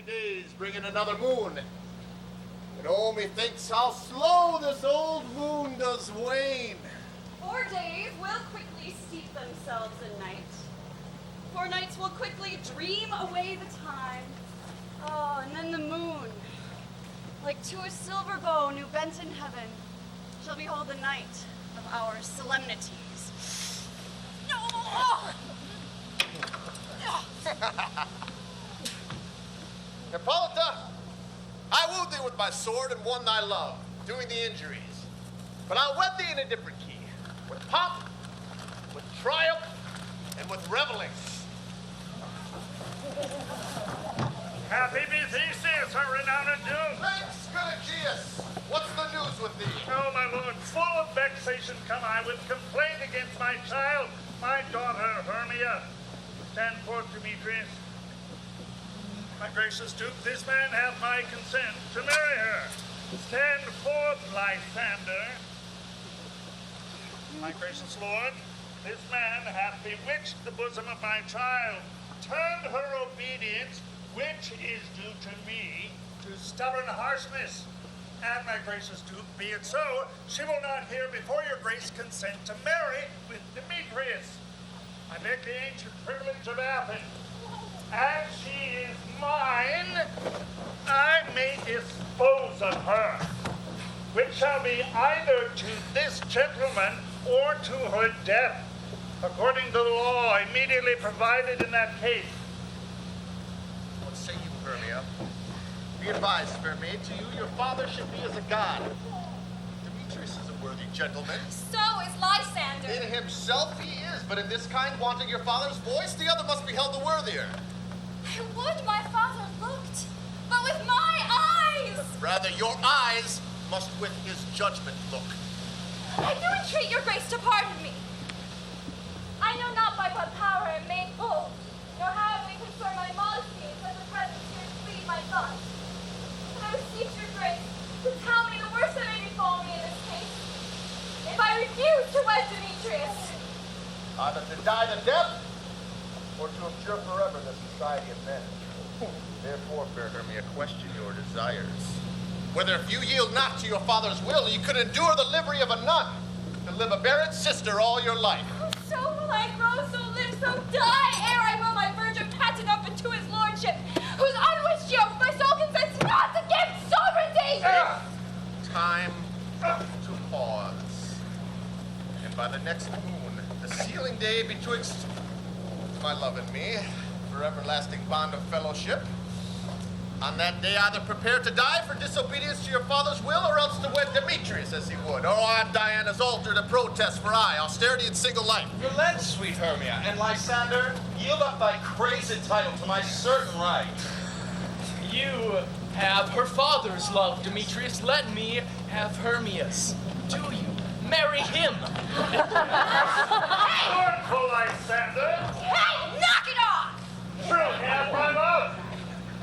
days bringing another moon. And oh, methinks how slow this old moon does wane. 4 days will quickly steep themselves in night. 4 nights will quickly dream away the time. Oh, and then the moon, like to a silver bow new bent in heaven, shall behold the night of our solemnities. Hippolyta, I wooed thee with my sword and won thy love, doing thee injuries. But I'll wed thee in a different key, with pomp, with triumph, and with reveling. Happy be Theseus, our renowned doom. Thanks, good Aegeus. What's the news with thee? Oh, my lord, full of vexation come I with complaint against my child, my daughter Hermia. Stand forth, Demetrius. My gracious Duke, this man hath my consent to marry her. Stand forth, Lysander. My gracious lord, this man hath bewitched the bosom of my child, turned her obedience, which is due to me, to stubborn harshness. And my gracious Duke, be it so, she will not hear before your grace consent to marry with Demetrius. I beg the ancient privilege of Athens. As she is mine, I may dispose of her, which shall be either to this gentleman or to her death, according to the law immediately provided in that case. What say you, Hermia? Be advised, fair maid, to you your father should be as a god. Demetrius is a worthy gentleman. So is Lysander. In himself he is, but in this kind, wanting your father's voice, the other must be held the worthier. I would my father looked, but with my eyes. Rather, your eyes must with his judgment look. I do entreat your grace to pardon me. I know not by what power I am made bold, nor how I may confer my modesty in such a presence here to plead my thoughts. But I beseech your grace to tell me the worst that may befall me in this case. If I refuse to wed Demetrius, Either to die the death, or to abjure forever the society of men. Therefore, fair Hermia, question your desires. Whether if you yield not to your father's will, you could endure the livery of a nun, and live a barren sister all your life. so will I grow, so live, so die, ere I will my virgin patent up into his lordship, whose unwished yoke my soul consents not to give sovereignty! Time to pause. And by the next moon, the sealing day betwixt my love and me, for everlasting bond of fellowship, on that day either prepare to die for disobedience to your father's will, or else to wed Demetrius as he would, or on Diana's altar to protest for austerity and single life. Relent, sweet Hermia, and Lysander, yield up thy crazy title to my certain right. You have her father's love, Demetrius. Let me have Hermia's. Do you marry him? Scornful Lysander! Hey, knock it off! True, he hath my love.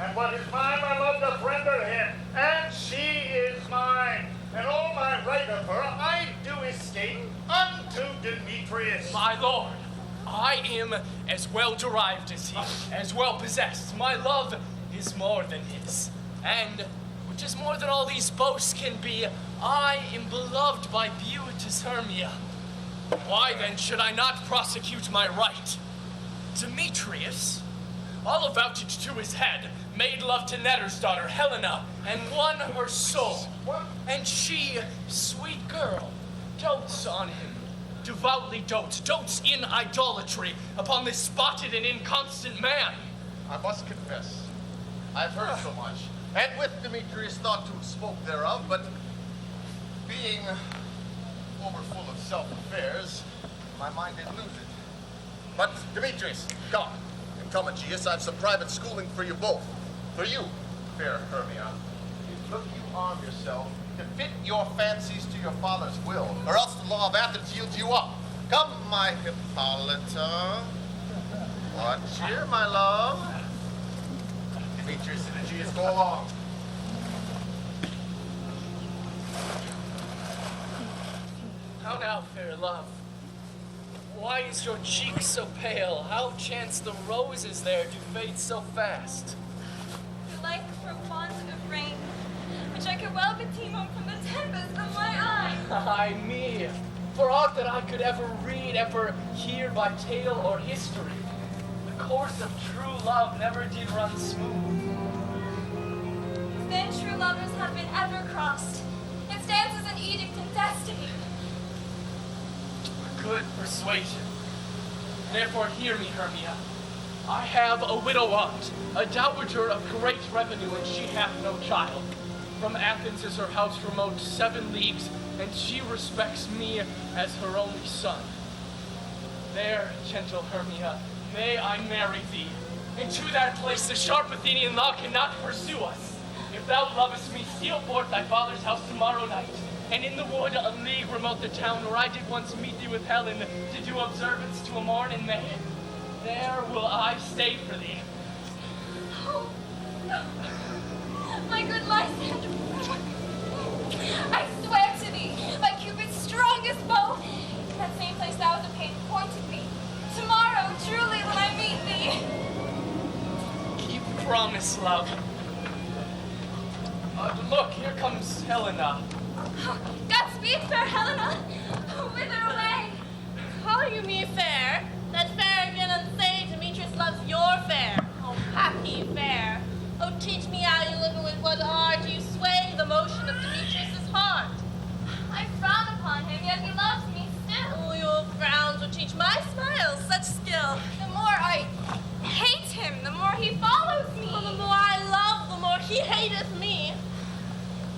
And what is mine, my love doth render him. And she is mine. And all my right of her I do escape unto Demetrius. My lord, I am as well derived as he, as well possessed. My love is more than his. And, which is more than all these boasts can be, I am beloved by beauteous Hermia. Why then should I not prosecute my right? Demetrius, all avouched to his head, made love to Netter's daughter, Helena, and won her soul. And she, sweet girl, dotes on him, devoutly dotes in idolatry upon this spotted and inconstant man. I must confess, I've heard so much, and with Demetrius thought to have spoke thereof, but being overfull of self-affairs, my mind did lose it. But Demetrius, come. Come, Aegeus, I've some private schooling for you both. For you, fair Hermia, look you arm yourself to fit your fancies to your father's will, or else the law of Athens yields you up. Come, my Hippolyta. What cheer, my love? Demetrius and Aegeus, go along. How now, fair love? Why is your cheek so pale? How chance the roses there do fade so fast? Like Lysander well betimum from the tempest of my eye. Ay me, for aught that I could ever read, ever hear by tale or history, the course of true love never did run smooth. Then true lovers have been ever crossed. It stands as an edict in destiny. Good persuasion. Therefore hear me, Hermia. I have a widow aunt, a dowager of great revenue, and she hath no child. From Athens is her house remote 7 leagues, and she respects me as her only son. There, gentle Hermia, may I marry thee, and to that place the sharp Athenian law cannot pursue us. If thou lovest me, steal forth thy father's house tomorrow night, and in the wood a league remote the town where I did once meet thee with Helen to do observance to a morn in May. There will I stay for thee. Oh, no. My good Lysander, I swear to thee, by Cupid's strongest bow, in that same place thou the pain pointed me. Tomorrow, truly, will I meet thee. Keep promise, love. Look, here comes Helena. Godspeed, fair Helena. Whither away? Call you me fair? That fair again and say Demetrius loves your fair. Oh, happy fair. Oh, teach me how you look and with what art you sway the motion of Demetrius' heart. I frown upon him, yet he loves me still. Oh, your frowns would teach my smiles such skill. The more I hate him, the more he follows me. Oh, the more I love, the more he hateth me.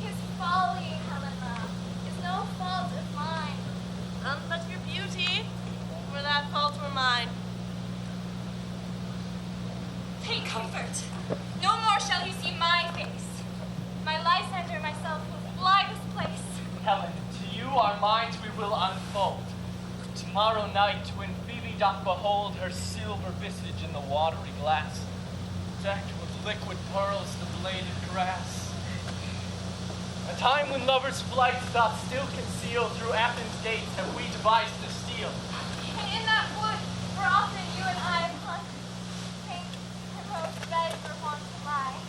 His folly, Helena, is no fault of mine. None but your beauty, for that fault were mine. Take comfort. No more shall he see my face. My Lysander and myself will fly this place. Helen, to you our minds we will unfold. Tomorrow night, when Phoebe doth behold her silver visage in the watery glass, decked with liquid pearls the bladed grass. A time when lovers' flights doth still conceal, through Athens' gates have we devised to steal. And in that wood, where often you and I have hung, pink and rose beds were wont to lie,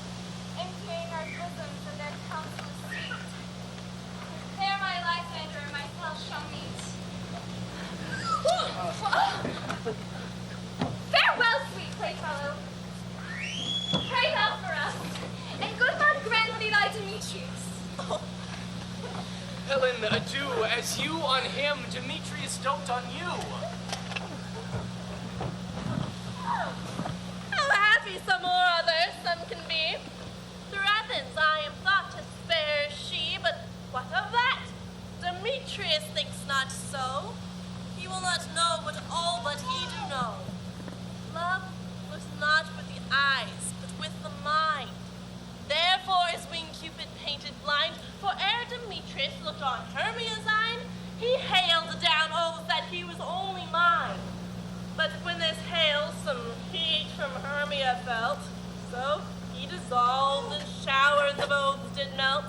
emptying our bosoms of their counsels sweet. There my Lysander and myself shall meet. Farewell, sweet playfellow. Pray thou for us, and good luck grant thee thy Demetrius. Helen, do as you on him, Demetrius dote on you. How happy some or other some can be. Through Athens I am thought as fair as she, but what of that? Demetrius thinks not so. He will not know what all but he do know. Love looks not with the eyes, but with the mind. Therefore is winged Cupid painted blind, for ere Demetrius looked on Hermia's eye, he hailed down oath that he was only mine. But when this hail some heat from Hermia felt, so he dissolved and showers of oaths did melt.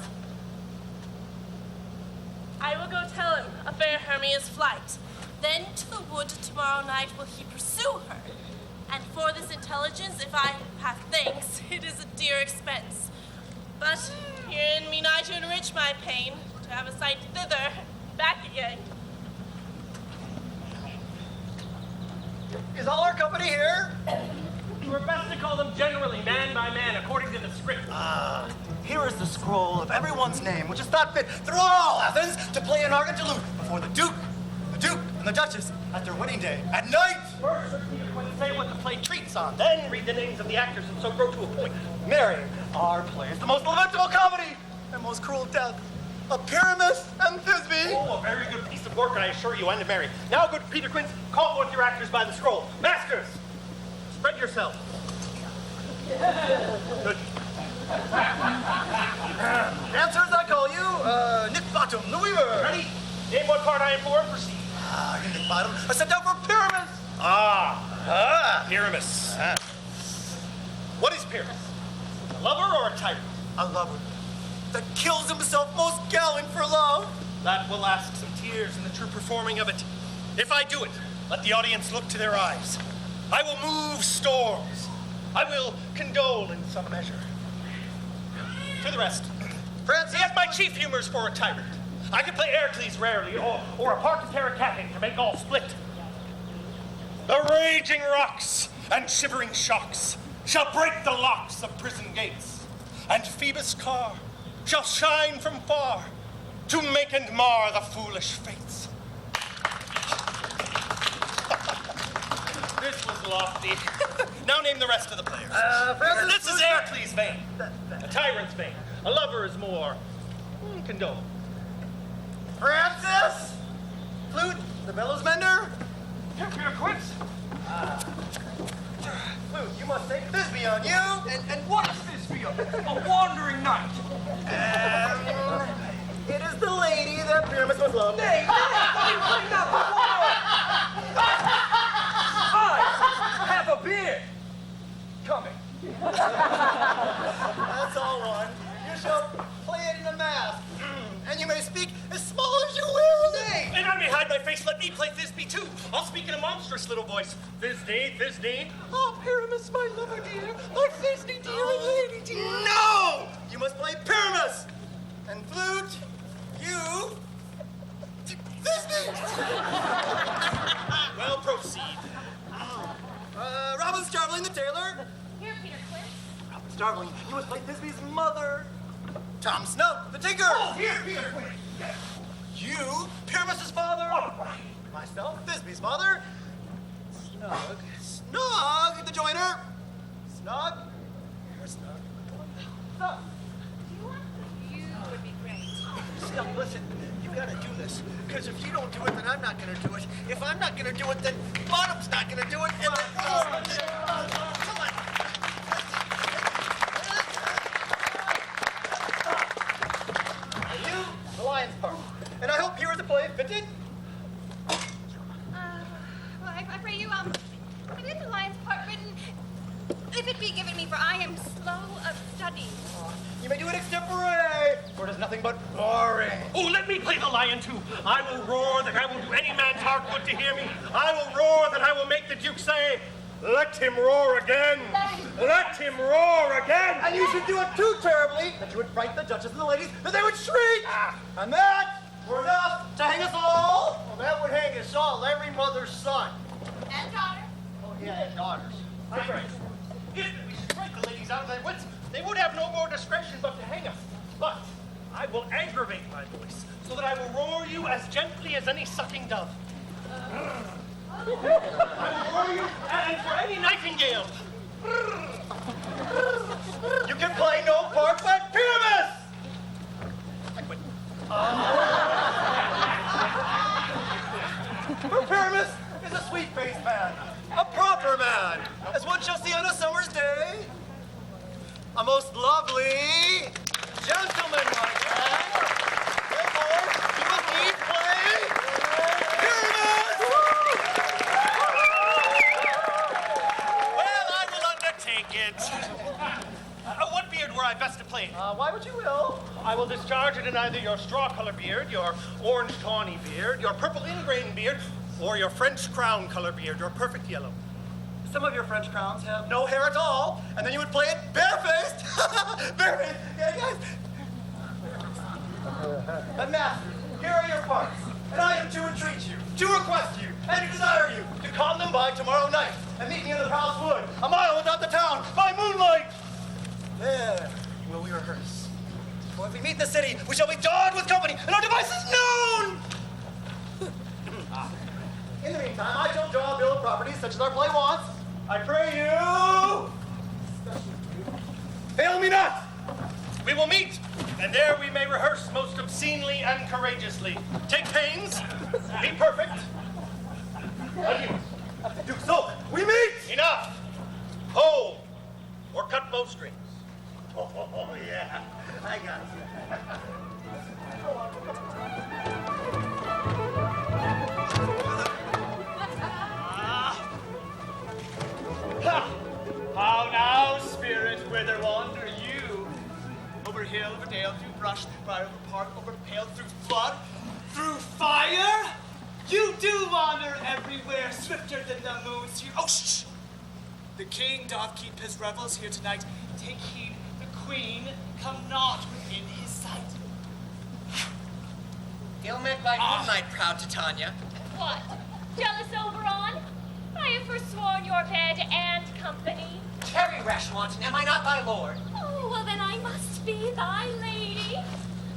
I will go tell him of fair Hermia's flight. Then to the wood tomorrow night will he pursue her. And for this intelligence, if I have thanks, it is a dear expense. But herein mean I to enrich my pain, to have a sight thither, back again. Is all our company here? We're best to call them generally, man by man, according to the script. Here is the scroll of everyone's name, which is thought fit through all Athens to play an organ to lute before the Duke, and the Duchess at their wedding day at night. First, say what the play treats on, then read the names of the actors and so grow to a point. Mary, our play is the most lamentable comedy and most cruel death of Pyramus and Thisbe. Oh, a very good piece of work, I assure you, and to Mary. Now, good Peter Quince, call forth your actors by the scroll. Masters, spread yourselves. Good. Dancers, I call you, Nick Bottom, the Weaver. Ready? Name what part I am for and proceed. You're Nick Bottom. I sent down for Pyramus. Pyramus. What is Pyramus? A lover or a tyrant? A lover that kills himself most gallant for love. That will ask some tears in the true performing of it. If I do it, let the audience look to their eyes. I will move storms. I will condole in some measure. To the rest, Francis, Yet my chief humor's for a tyrant. I can play Heracles rarely, or a part of Terracatin to make all split. The raging rocks and shivering shocks shall break the locks of prison gates, and Phoebus' car shall shine from far to make and mar the foolish fates. This was lofty. Now name the rest of the players. Francis, This is Heracles' vein, a tyrant's vein. A lover is more condoled. Francis! Flute, the bellows mender? Here, Quince. Flute, you must take Thisbe on you. And what is this for you? A wandering knight? It is the lady that Pyramus must love. Nay, you bring up the word! I have a beard. Coming. That's all one. You shall play it in a mask. And you may speak as small as you will. Nay. And I may hide my face, let me play Thisbe too. I'll speak in a monstrous little voice. Thisbe. Oh, Pyramus, my lover dear. My Thisbe dear and lady dear. No! You must play Pyramus. And Flute, you... Thisbe. Well, proceed. Robin Starveling the tailor. Here, Peter Quince. Robin Starveling, you must play Thisbe's mother. Tom Snow, the tinker. Oh, here, Peter Quince. You, Pyramus's father. Myself, Thisbe's mother. Snug, the joiner. Snug. Here's Snug. Snug. You would be great. Snug, listen, you gotta do this. Because if you don't do it, then I'm not gonna do it. If I'm not gonna do it, then Bottom's not gonna do it. And then... Come on. You, the lion's part. And I hope you are the play fitted. Well, I pray you, I did the lion's part written, if it be given me, for I am slow of study. You may do it extempore, for it is nothing but boring. Oh, let me play the lion too. I will roar that I will do any man's heart good to hear me. I will roar that I will make the Duke say, let him roar again. Let him roar again. And you should do it too terribly that you would frighten the judges and the ladies, that they would shriek. And that were enough to hang us all. Well, that would hang us all, every mother's son. And daughter. Oh, yeah, and daughters. If we should break the ladies out of their wits, they would have no more discretion but to hang us. But I will aggravate my voice so that I will roar you as gently as any sucking dove. I will roar you and for any nightingale. You can play no part but Pyramus. I quit. For Pyramus is a sweet-faced man, a proper man, as one shall see on a summer's day. A most lovely gentleman, my friend. Therefore, you must needs play Pyramus! Well, I will undertake it. What beard were I best to play? Why would you will? I will discharge it in either your straw-color beard, your orange tawny beard, your purple ingrain beard, or your French crown color beard, your perfect yellow. Some of your French crowns have no hair at all, and then you would play it barefaced. Barefaced. Yeah, guys. And master, here are your parts, and I am to entreat you, to request you, and to desire you to come them by tomorrow night and meet me in the palace wood, a mile without the town, by moonlight. There will we rehearse. For if we meet in the city, we shall be dawned with company, and our devices known. In the meantime, I shall draw a bill of properties such as our play wants. I pray you, fail me not. We will meet, and there we may rehearse most obscenely and courageously. Take pains, be perfect. Adieu. Duke Sulk, we meet! Enough. Hold, or cut bowstrings. Oh, yeah, I got it. How now, spirit, whither wander you? Over hill, over dale, through brush, through briar, over park, over pale, through flood, through fire? You do wander everywhere, swifter than the moon's hue. Oh, shh! The king doth keep his revels here tonight. Take heed, the queen come not within his sight. Ill met by moonlight, proud Titania. What? Jealous Oberon? I have forsworn your bed and company. Tarry, rash wanton, am I not thy lord? Oh, well then I must be thy lady.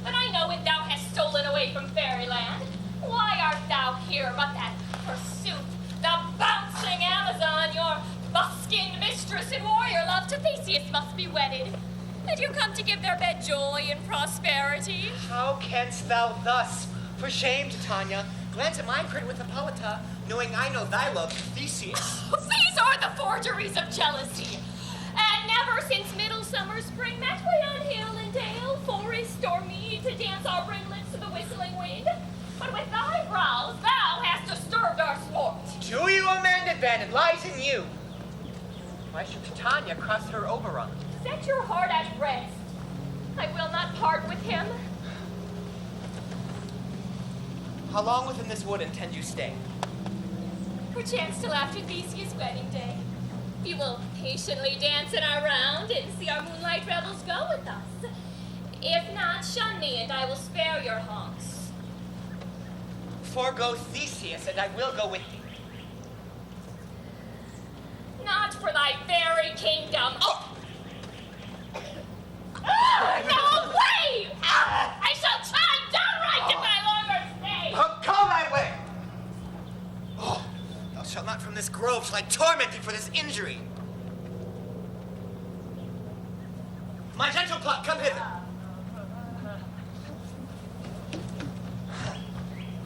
But I know when thou hast stolen away from fairyland. Why art thou here but that pursuit, the bouncing Amazon, your busk-skinned mistress and warrior love to Theseus must be wedded? Did you come to give their bed joy and prosperity? How canst thou thus? For shame, Titania, glance at my print with Hippolyta, knowing I know thy love to Theseus. These are the forgeries of jealousy. And never since Midsummer spring met we on hill and dale, forest or mead, to dance our ringlets to the whistling wind. But with thy brows thou hast disturbed our sport. Do you amend it then? It lies in you. Why should Titania cross her Oberon? Set your heart at rest. I will not part with him. How long within this wood intend you stay? Perchance till after Theseus' wedding day. You will patiently dance in our round and see our moonlight revels go with us. If not, shun me, and I will spare your haunts. Forego Theseus, and I will go with thee. Not for thy very kingdom. Oh! No way! I shall chide downright if I longer stay. Go thy way! Oh, thou shalt not from this grove shall I torment thee for this injury. My gentle plot, come hither.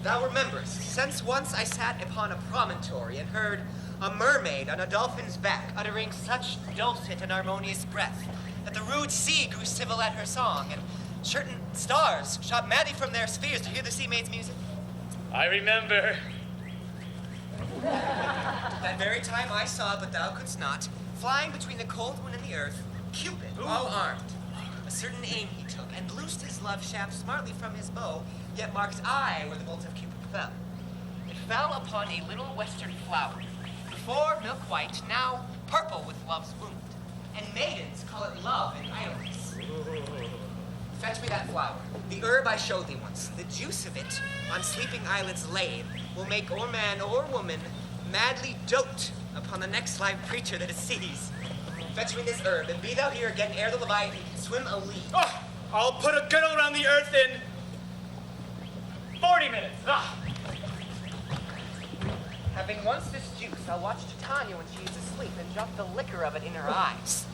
Thou rememberest, since once I sat upon a promontory and heard a mermaid on a dolphin's back uttering such dulcet and harmonious breath that the rude sea grew civil at her song, and certain stars shot madly from their spheres to hear the sea maid's music. I remember. That very time I saw, but thou couldst not, flying between the cold wind and the earth, Cupid, all armed. A certain aim he took, and loosed his love shaft smartly from his bow, yet marked I where the bolt of Cupid fell. It fell upon a little western flower, before milk white, now purple with love's wound, and maidens call it love and idleness. Fetch me that flower, the herb I showed thee once. The juice of it, on sleeping eyelids laid, will make or man or woman madly dote upon the next live creature that it sees. Fetch me this herb, and be thou here again ere the Leviathan can swim a league. Oh, I'll put a girdle around the earth in 40 minutes. Having once this juice, I'll watch Titania when she is asleep and drop the liquor of it in her eyes.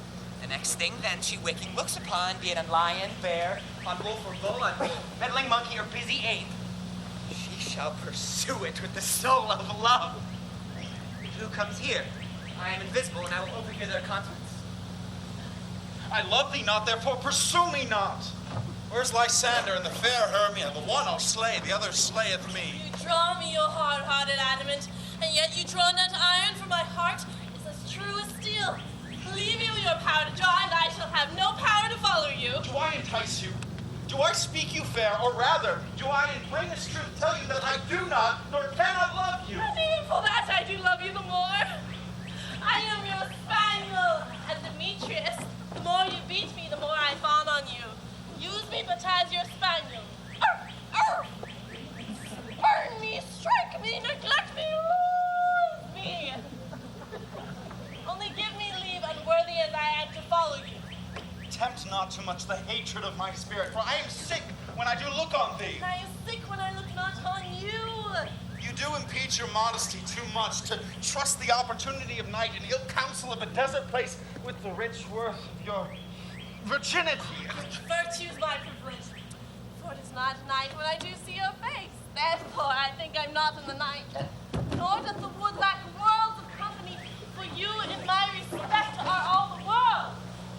The next thing then she waking looks upon, be it on lion, bear, on wolf or bull, on meddling monkey or busy ape, she shall pursue it with the soul of love. Who comes here? I am invisible, and I will overhear their conference. I love thee not, therefore pursue me not. Where's Lysander and the fair Hermia? The one I'll slay, the other slayeth me. You draw me, your hard-hearted adamant, and yet you draw not iron, for my heart is as true as steel. Leave you your power to draw, and I shall have no power to follow you. Do I entice you? Do I speak you fair, or rather, do I in plainest truth tell you that I do not, nor cannot love you? And for that I do love you the more. I am your spaniel, and Demetrius, the more you beat me, the more I fawn on you. Use me but as your spaniel. Burn me, strike me, neglect me, lose me. Only give me leave, unworthy as I am, to follow you. Tempt not too much the hatred of my spirit, for I am sick when I do look on thee. And I am sick when I look not on you. You do impeach your modesty too much to trust the opportunity of night and ill counsel of a desert place with the rich worth of your virginity. Virtue's my privilege, for it is not night when I do see your face. Therefore, I think I'm not in the night. Nor does the wood lack worlds of company, for you, in my respect, are all the world.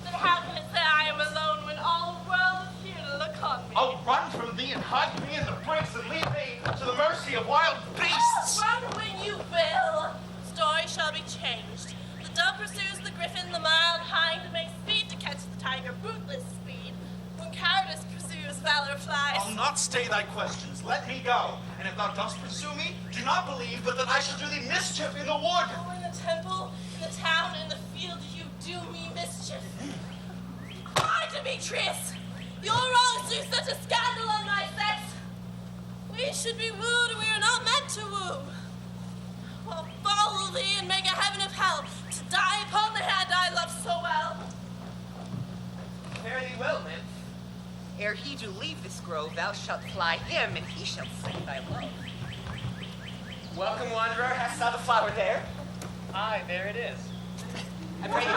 Then how can it say I am alone when all the world is here to look on me? I'll run from thee and hide me in the bricks and leave thee to the mercy of wild beasts. Run when you will. Story shall be changed. The dove pursues the griffin, the mild hind makes speed to catch the tiger, bootless speed. When cowardice pursues, valor flies. I'll not stay thy questions. Let me go. And if thou dost pursue me, do not believe but that I shall do thee mischief in the wood. Oh, in the temple, in the town, in the field, you do me mischief. Why, Demetrius? Your wrongs do such a scandal on my sex. We should be wooed, and we are not meant to woo. Well, follow thee and make a heaven of hell to die upon the hand I love so well. Fare thee well, nymph. Ere he do leave this grove, thou shalt fly him, and he shall sing thy love. Welcome, wanderer. Hast thou the flower there? Aye, there it is. I pray you.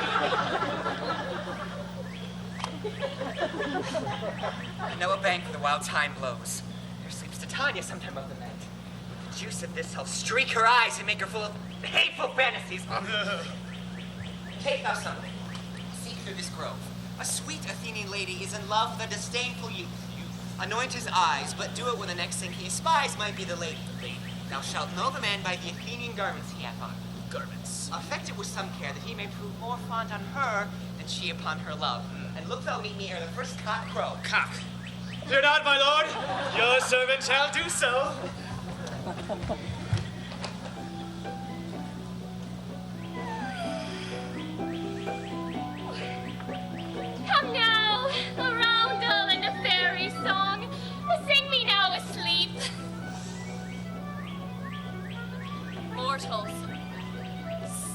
Now a bank the wild time blows. There sleeps Titania sometime of the night. The juice of this shall streak her eyes and make her full of hateful fantasies. Take thou something. Seek through this grove. A sweet Athenian lady is in love with a disdainful youth. Anoint his eyes, but do it when the next thing he espies might be the lady. Thou shalt know the man by the Athenian garments he hath on. Garments. Affect it with some care that he may prove more fond on her than she upon her love. And look thou meet me ere the first cock crow. Cock. Fear not, my lord. Your servant shall do so. Come now, a roundel and a fairy song. Sing me now asleep. Mortals.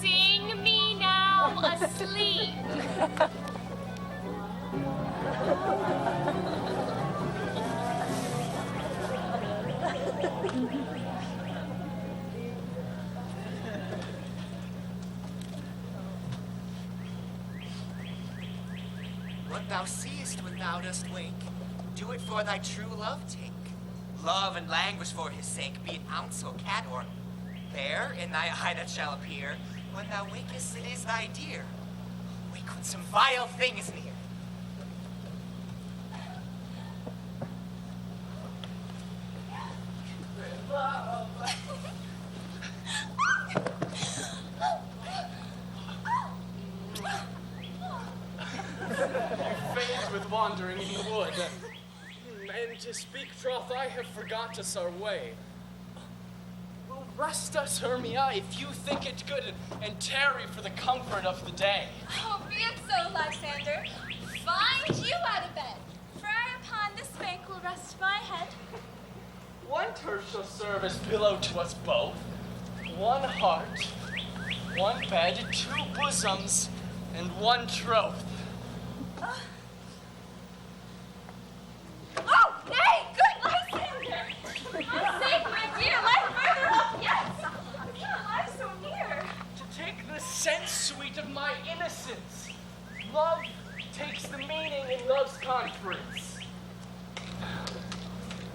Sing me now asleep. What thou seest when thou dost wake, do it for thy true love take. Love and languish for his sake, be it ounce or cat or bear in thy eye that shall appear. When thou wakest, it is thy dear. Wake when some vile thing is near. With wandering in the wood. And to speak troth, I have forgot us our way. Will rest us, Hermia, if you think it good, and tarry for the comfort of the day. Oh, be it so, Lysander. Find you out of bed, for I upon this bank will rest my head. One turf shall serve as pillow to us both. One heart, one bed, two bosoms, and one troth. Oh, nay, good Lysander! My sake, my dear, lie further up yet! I cannot lie so near. To take the sense sweet of my innocence. Love takes the meaning in love's conference.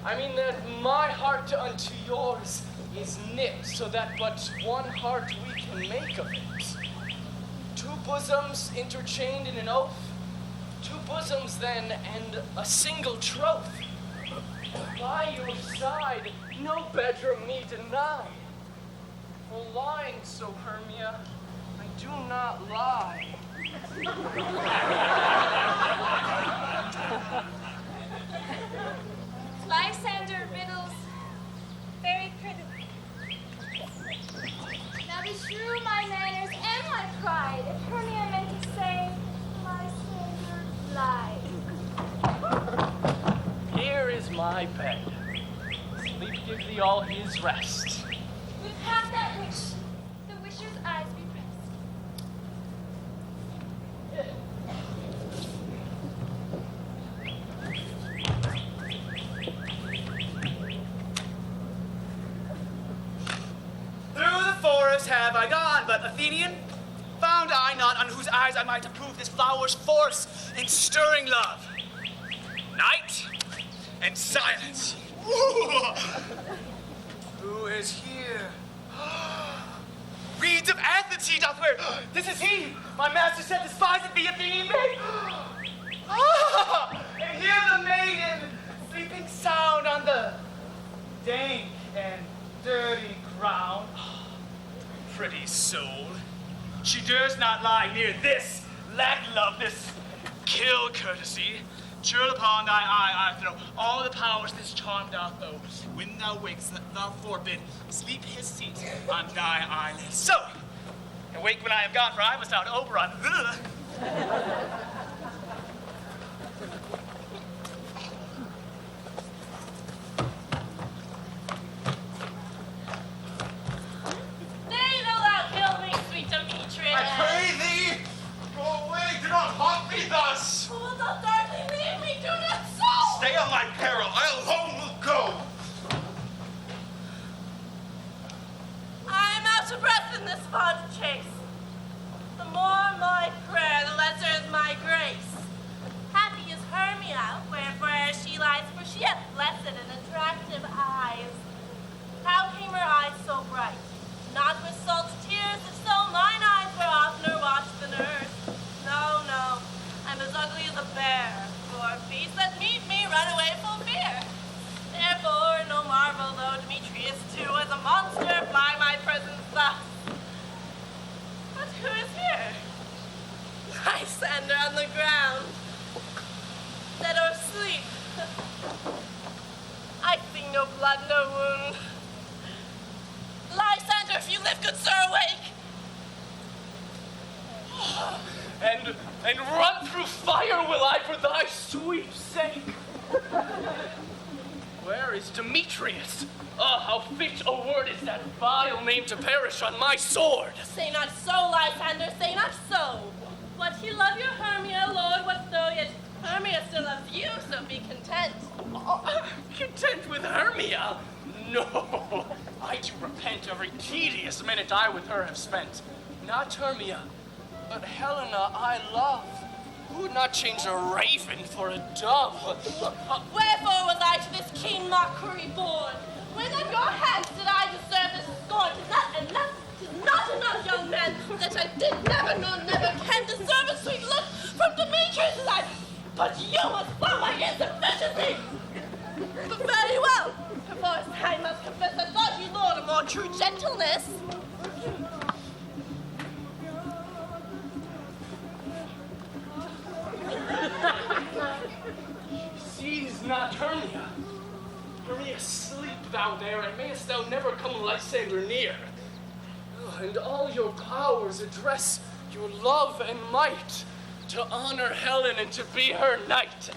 I mean that my heart unto yours is knit, so that but one heart we can make of it. Two bosoms interchained in an oath, two bosoms then, and a single troth. By your side, no bedroom me deny. For lying so, Hermia, I do not lie. Lysander riddles very prettily. Now beshrew my manners and my pride if Hermia meant to say Lysander lied. Here is my bed. Sleep give thee all his rest. With half that wish, the wisher's eyes be pressed. Through the forest have I gone, but Athenian, found I not on whose eyes I might approve this flower's force in stirring love. Night and silence. Who is here? Reeds of Athens he doth wear. This is he. My master said despiseth the Athenian maid. And hear the maiden sleeping sound on the dank and dirty ground. Pretty soul. She dares not lie near this lack love, this kill courtesy. Churl upon thy eye I throw all the powers this charm doth owe. When thou wakest, let thou forbid sleep his seat on thy eyelids. So, awake when I am gone, for I must out over on. much breath in this fond chase. The more my prayer, the lesser is my grace. Happy is Hermia, wherever she lies, for she hath blessed and attractive eyes. How came her eyes so bright? Not with salt tears, if so mine eyes were oftener watched than hers. No, no, I'm as ugly as a bear, for beasts that meet me run away full fear. Therefore, no marvel though Demetrius too, as a monster, fly my presence thus. But who is here? Lysander on the ground, dead or asleep. I see no blood, no wound. Lysander, if you live, good sir, awake. And run through fire will I for thy sweet sake. Where is Demetrius? Ah, how fit a word is that vile name to perish on my sword. Say not so, Lysander, say not so. What he love your Hermia, Lord, what though, yet Hermia still loves you, so be content. Content with Hermia? No, I do repent every tedious minute I with her have spent. Not Hermia, but Helena I love. Who would not change a raven for a dove? Wherefore was I to this keen mockery born? When at your hands did I deserve this scorn? 'Tis not enough, young man, that I did never, nor never can deserve a sweet look from Demetrius' eyes. But you must follow my insufficiency. But very well. Perforce I must confess I thought you, Lord, a more true gentleness. She sees not Hermia. Hermia, sleep thou there, and mayest thou never come Lysander near. And all your powers address your love and might to honor Helen and to be her knight.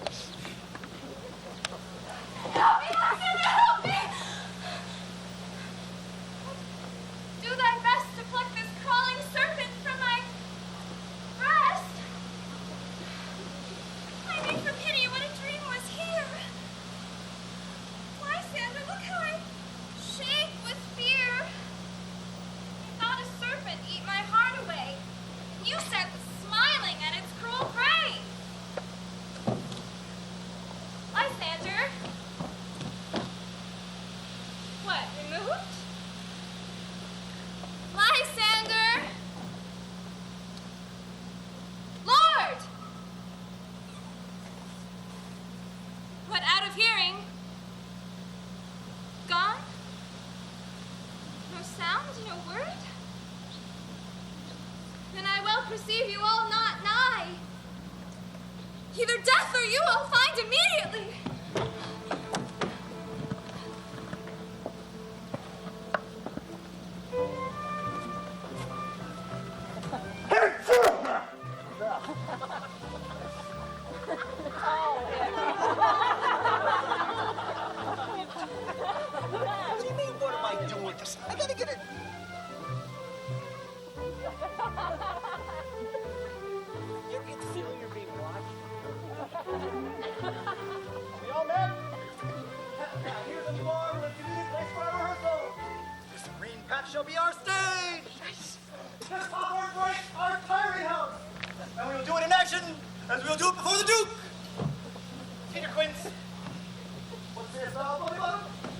Help me, Lysander, help me! Do thy best to pluck this crawling serpent from my breast. I made for pity what a dream was here. Lysander, look how I shake with fear. I thought a serpent eat my heart away. You sat smiling at its cruel prey. Lysander? What, removed? Lysander! Lord! What, out of hearing? Gone? No sound, no word? Then I well perceive you all not nigh. Either death or you I'll find immediately. What do you mean, what am I doing with this? I gotta get it. You ever get the feeling you're being watched? We all met? Here's a new arm, let's do this next for our rehearsal. This green patch shall be our stage. Nice. This popcorn break, our tiring house. And we will do it in action, as we will do it before the Duke. Peter Quince. What's this,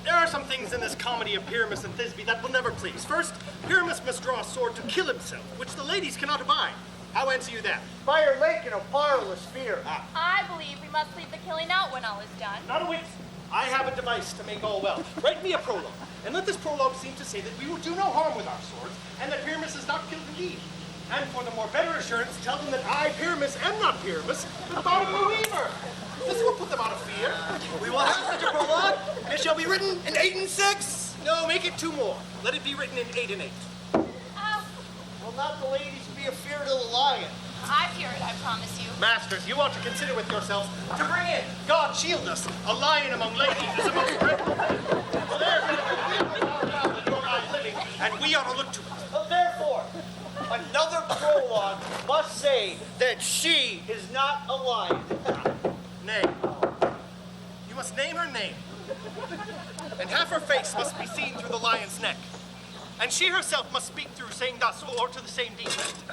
There are some things in this comedy of Pyramus and Thisbe that will never please. First, Pyramus must draw a sword to kill himself, which the ladies cannot abide. How answer you that? Fire lake in a fireless sphere. I believe we must leave the killing out when all is done. Not a whit. I have a device to make all well. Write me a prologue, and let this prologue seem to say that we will do no harm with our swords, and that Pyramus is not killed indeed. And for the more better assurance, tell them that I, Pyramus, am not Pyramus, but Barnacle Weaver. This will put them out of fear. We will have such a prologue. It shall be written in 8 and 6. No, make it 2 more. Let it be written in 8 and 8. Will not the ladies be afeard of the lion? I fear it, I promise you. Masters, you ought to consider with yourselves to bring in, God shield us, a lion among ladies is a most dreadful thing. So there's your eye living, and we ought to look to it. But therefore, another prologue must say that she is not a lion. Name. You must name her name. And half her face must be seen through the lion's neck. And she herself must speak through, saying thus, or to the same defect.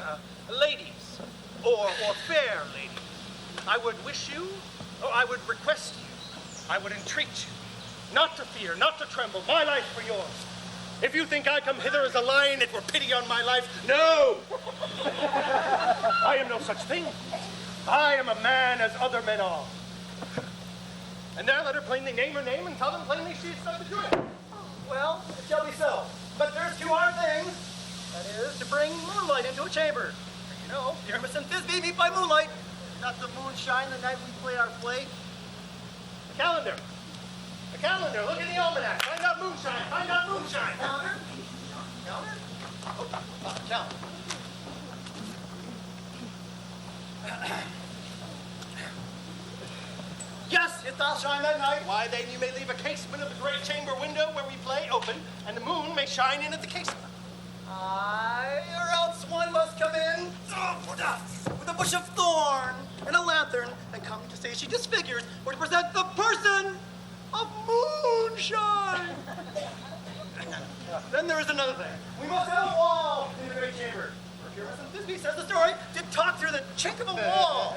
Ladies, or fair lady, I would wish you, or I would request you, I would entreat you, not to fear, not to tremble, my life for yours. If you think I come hither as a lion, it were pity on my life. No! I am no such thing. I am a man as other men are. And there let her plainly name her name and tell them plainly she is subject to it. Well, it shall be so. But there's two hard things. That is, to bring moonlight into a chamber. You know, Pyramus and Thisbe meet by moonlight. Not the moonshine the night we play our play. A calendar. A calendar. Look in the almanac. Find out moonshine. Find out moonshine. Calendar? Calendar? Oh, calendar. Yes, it doth shine that night. Why, then you may leave a casement of the great chamber window where we play open, and the moon may shine in at the casement. Aye, or else one must come in with a bush of thorn and a lantern and come to say she disfigures or to present the person of moonshine. Then there is another thing. We must have a wall in the great chamber. For Pyramus and Thisbe, says the story, did talk through the chink of a wall.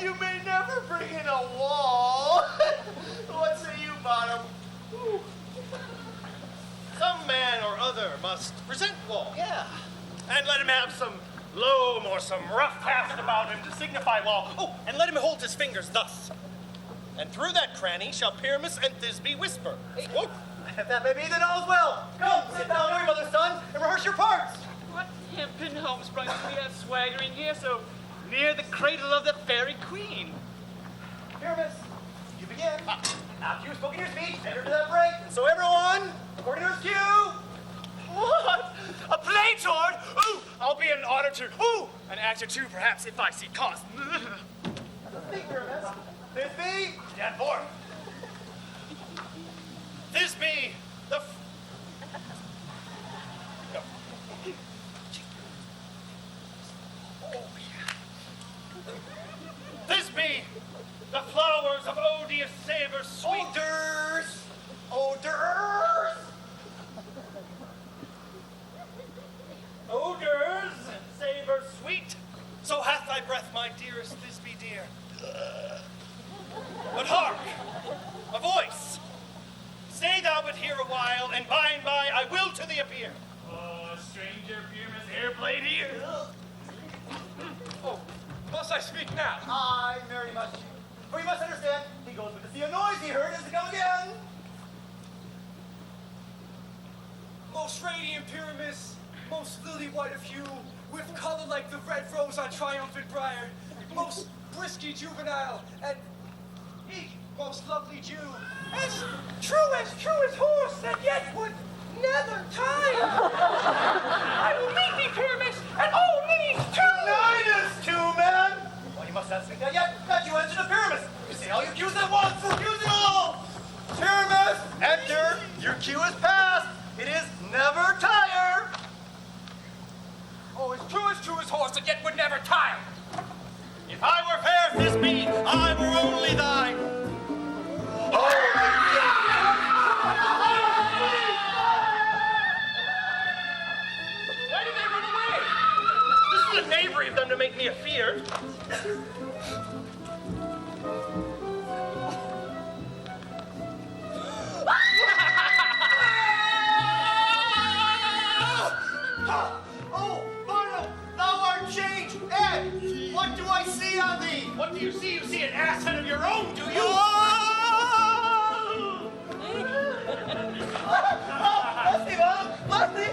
You may never bring in a wall. What say you, Bottom? Some man or other must present wall. Yeah. And let him have some loam or some rough cast about him to signify wall. Oh, and let him hold his fingers thus. And through that cranny shall Pyramus and Thisbe whisper. Whoa. If that may be, then all's well. Come, sit down, everybody's son, and rehearse your parts. What hempen homespring do we have swaggering here so near the cradle of the fairy queen? Pyramus, you begin. After you've spoken your speech, enter to that break. And so everyone, according to his cue. What? A play toward? Ooh, I'll be an auditor. Ooh, an actor too, perhaps, if I see cause. Speak, Pyramus. Thisbe, Stand forth. Thisbe, the... No. Thisbe, the flowers of odious savor sweet. Odors. Odors. Odors, savor sweet. So hath thy breath, my dearest Thisbe dear. But hark, a voice. Stay thou but here a while, and by and by I will to thee appear. Oh, stranger, Pyramus, airblade here. Oh, must I speak now? Aye, very much. For you must understand, he goes but to see a noise he heard is to come again. Most radiant Pyramus, most lily white of hue, with color like the red rose on triumphant briar, most brisky juvenile, and most lovely Jew, as true as horse, and yet would never tire. I will meet thee, Pyramus, and all needs two. Minus two, man. Well, you must not speak that yet. That you answer the Pyramus. You say all your cues at once. Refuse it all. Pyramus, enter. Your cue is passed. It is never tire. Oh, as true as horse, and yet would never tire. If I were fair, Thisbe, I were only thine. Why did they run away? This is the knavery of them to make me afeard. Oh, Barnum, thou art changed. Ed, what do I see on thee? What do you see? You see an ass head of your own, do you? Leslie, Mom! Leslie!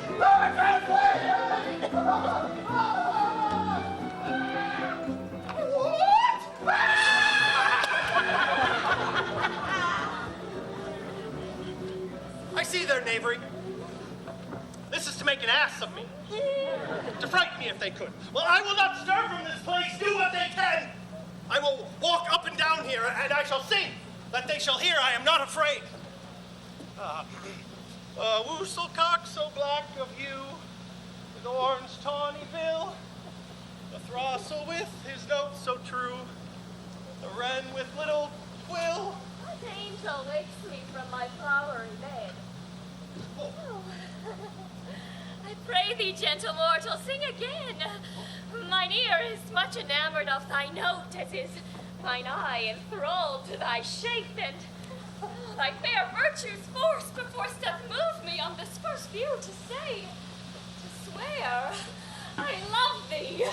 What? I see their knavery. This is to make an ass of me. To frighten me if they could. Well, I will not stir from this place. Do what they can. I will walk up and down here, and I shall sing, that they shall hear I am not afraid. Woostlecock so black of hue, with orange tawny bill, the throstle with his notes so true, the wren with little quill. What angel wakes me from my flowery bed? Oh. I pray thee, gentle mortal, sing again. Mine ear is much enamored of thy note, as is mine eye enthralled to thy shape, and thy fair virtue's force perforce doth move me on this first view to say, to swear, I love thee.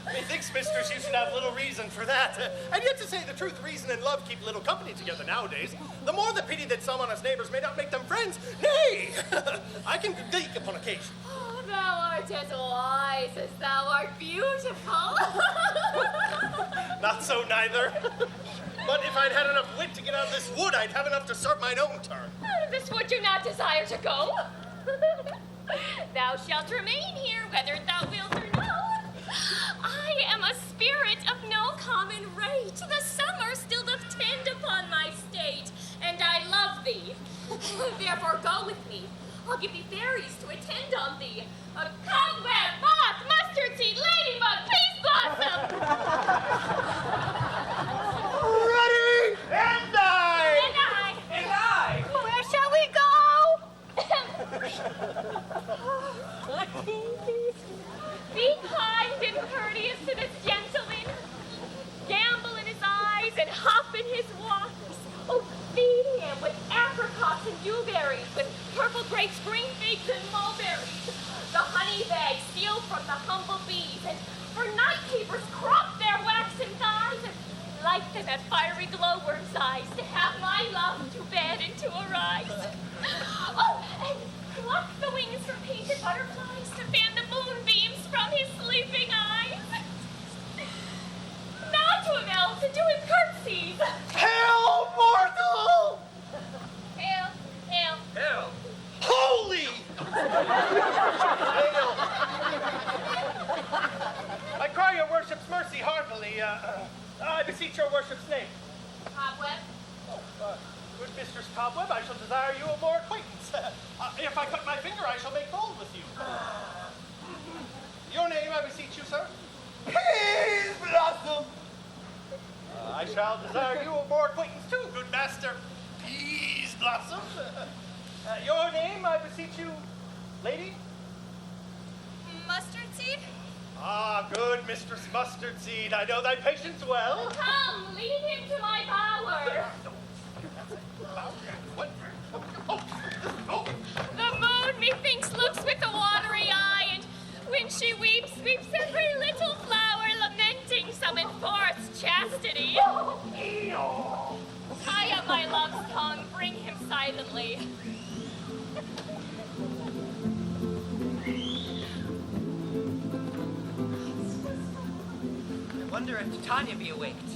Methinks, mistress, you should have little reason for that. And yet, to say the truth, reason and love keep little company together nowadays. The more the pity that some honest neighbors may not make them friends. Nay, I can geek upon occasion. Oh, thou art as wise as thou art beautiful. Not so neither. But if I'd had enough wit to get out of this wood, I'd have enough to serve mine own turn. Out of this wood do not desire to go. Thou shalt remain here, whether thou wilt or no. I am a spirit of no common rate. The summer still doth tend upon my state, and I love thee. Therefore go with me. I'll give thee fairies to attend on thee. A cobweb, moth, mustard seed, ladybug, peace blossom. Ready! And I! And I! And I! Where shall we go? Be kind and courteous to this gentleman. Gamble in his eyes and hop in his walks. Oh, feed him with apricots and dewberries, with purple grapes, green figs, and mulberries. The honey bags steal from the humble bees, and for night keepers crop their waxen thighs, and light them at fiery glowworms' eyes, to have my love to bed and to arise. Oh, and pluck the wings from painted butterflies, to fan the moonbeams from his sleeping eyes. Not to him else, and do him curtsies. Hail, mortal! Hail, hail. Hell. Holy! Hail! I cry your worship's mercy heartily. I beseech your worship's name. Cobweb. Good Mistress Cobweb, I shall desire you a more acquaintance. If I cut my finger, I shall make bold with you. Your name, I beseech you, sir? Peas blossom. I shall desire you a more acquaintance too, good master. Peas blossom. Your name, I beseech you, lady? Mustard seed. Ah, good Mistress Mustard Seed. I know thy patience well. Come, lead him to my bower. What? Oh. The moon, methinks, looks with a watery eye, and when she weeps, weeps every little flower, lamenting some enforced chastity. Tie up my love's tongue, bring him silently. I wonder if Titania be awaked.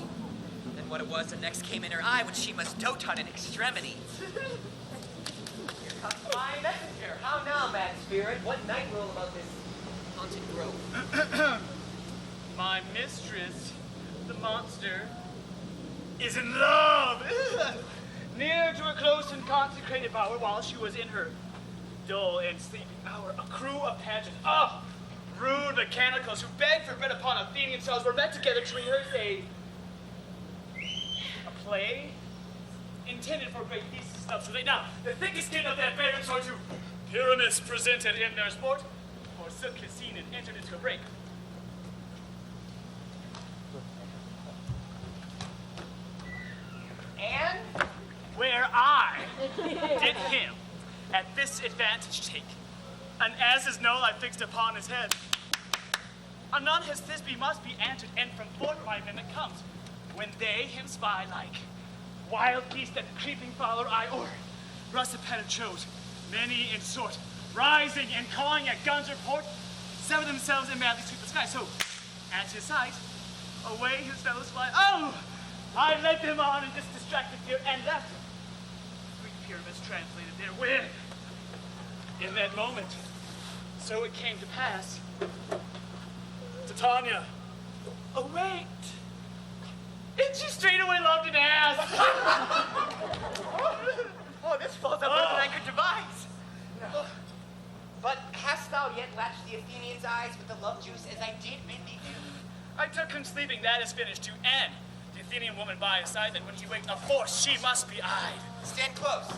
Then what it was that next came in her eye, which she must dote on in extremity. Here comes my messenger. How now, mad spirit? What night rule about this haunted grove? My mistress, the monster, is in love. Near to a close and consecrated bower, while she was in her dull and sleeping hour, a crew of pageants, rude mechanicals who begged for bread upon Athenian cells were met together to rehearse a play intended for great feasts of so now, the thickest skin of their parents are to Pyramus presented in their sport, for Sook has seen and entered into a break. And? Where I did him at this advantage take, and as his knoll I fixed upon his head. Anon his Thisbe must be answered, and from forth my mimic comes, when they him spy like wild beast that creeping fowler eye o'er. Russipeta chose, many in sort, rising and cawing at guns report, sever themselves and madly sweep the sky. So, at his sight, away his fellows fly. Oh! I led them on in this distracted fear and left. Sweet Pyramus translated there. Where? In that moment. So it came to pass. Titania. Oh, wait. And she straight away loved an ass. Oh, this falls out more than I could devise. No. But hast thou yet latched the Athenian's eyes with the love juice as I did bid thee do? I took him sleeping, that is finished too, and the Athenian woman by his side, that when he waked, of course, she must be eyed. Stand close.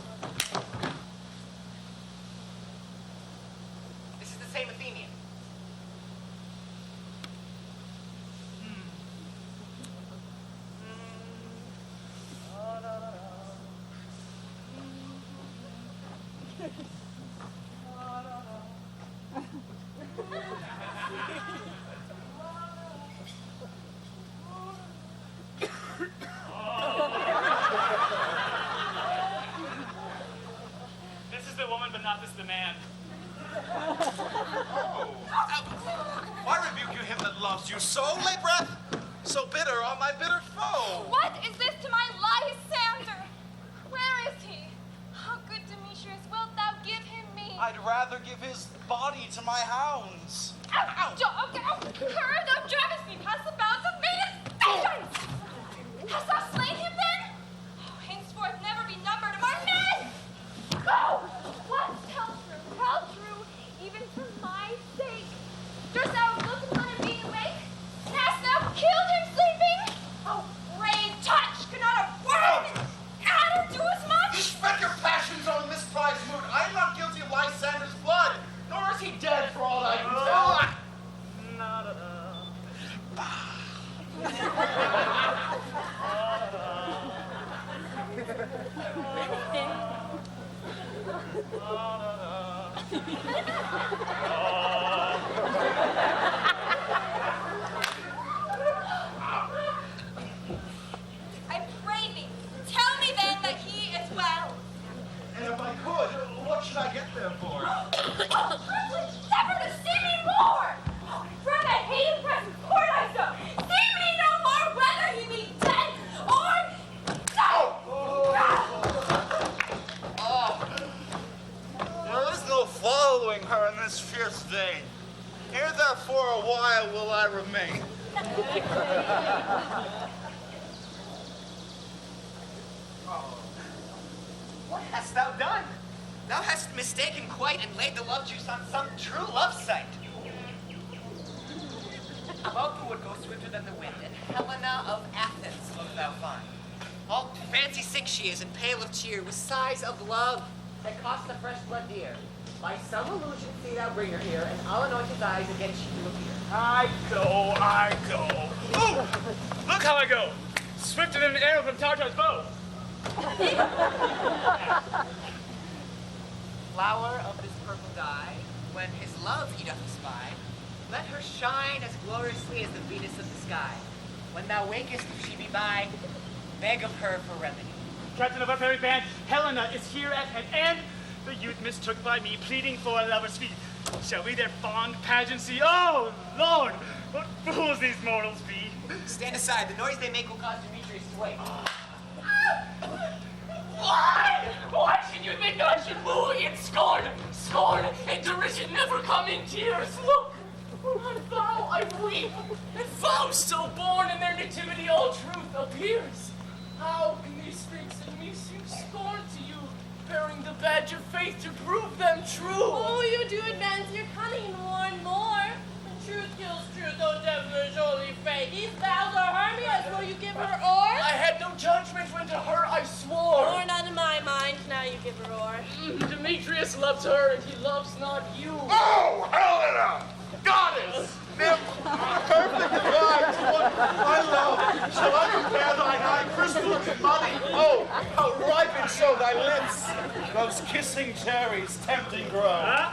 This is the same Athenian. This is the woman, but not this the man. Why rebuke you him that loves you so, lay breath? So bitter on my bitter foe. What is this to my Lysander? Where is he? Oh, good Demetrius, wilt thou give him me? I'd rather give his body to my hounds. Ow! Cur, thou drivest me past the bounds of maidens' vengeance! Hast thou slain him then? Oh, henceforth never be numbered among men! Go! What? Tell true, even for my sake. Durst thou look upon him being awake? And hast thou killed him sleeping? Oh, brave touch, could not a word add or do as much? You spent your passions on misprized mood. I am not guilty of Lysander's blood, nor is he dead for all I can tell. I pray thee, tell me then that he is well. And if I could, what should I get there for? Privilege never to see me more! From that hated present court I so, see me no more whether he be dead or no! There is no following her in this fierce vein. Here therefore a while will I remain. What hast thou done? Thou hast mistaken quite and laid the love juice on some true love sight. About the wood goes swifter than the wind, and Helena of Athens wilt thou find. All fancy sick she is, and pale of cheer, with sighs of love that cost the fresh blood dear. By some illusion see thou bring her here, and I'll anoint his eyes against she do appear. I go. Ooh! Look how I go! Swifter than an arrow from Tartar's bow. Flower of this purple dye, when his love he doth espy, let her shine as gloriously as the Venus of the sky. When thou wakest, if she be by, beg of her for remedy. Captain of our fairy band, Helena is here at hand, and the youth mistook by me, pleading for a lover's feet. Shall we their fond pageant see? Oh, Lord, what fools these mortals be! Stand aside, the noise they make will cause Demetrius to wake. Why should you think that I should woo in scorn? Scorn and derision never come in tears. Look, and thou I weep, and vows so born in their nativity all truth appears. How can these speaks and me seem scorn to you, bearing the badge of faith to prove them true? Oh, you do advance your cunning more and more. When truth kills truth, though devilish only fate. These vows are Hermia's, will you give her o'er? I had no judgment when to her I swore. Or not in my mind, now you give her o'er. Demetrius loves her, and he loves not you. Oh, Helena! Goddess! Nymph! Perfect bride to what I love! Shall I compare thine eye crystal to money? Oh, how ripened show thy lips! Those kissing cherries tempting grow. Huh?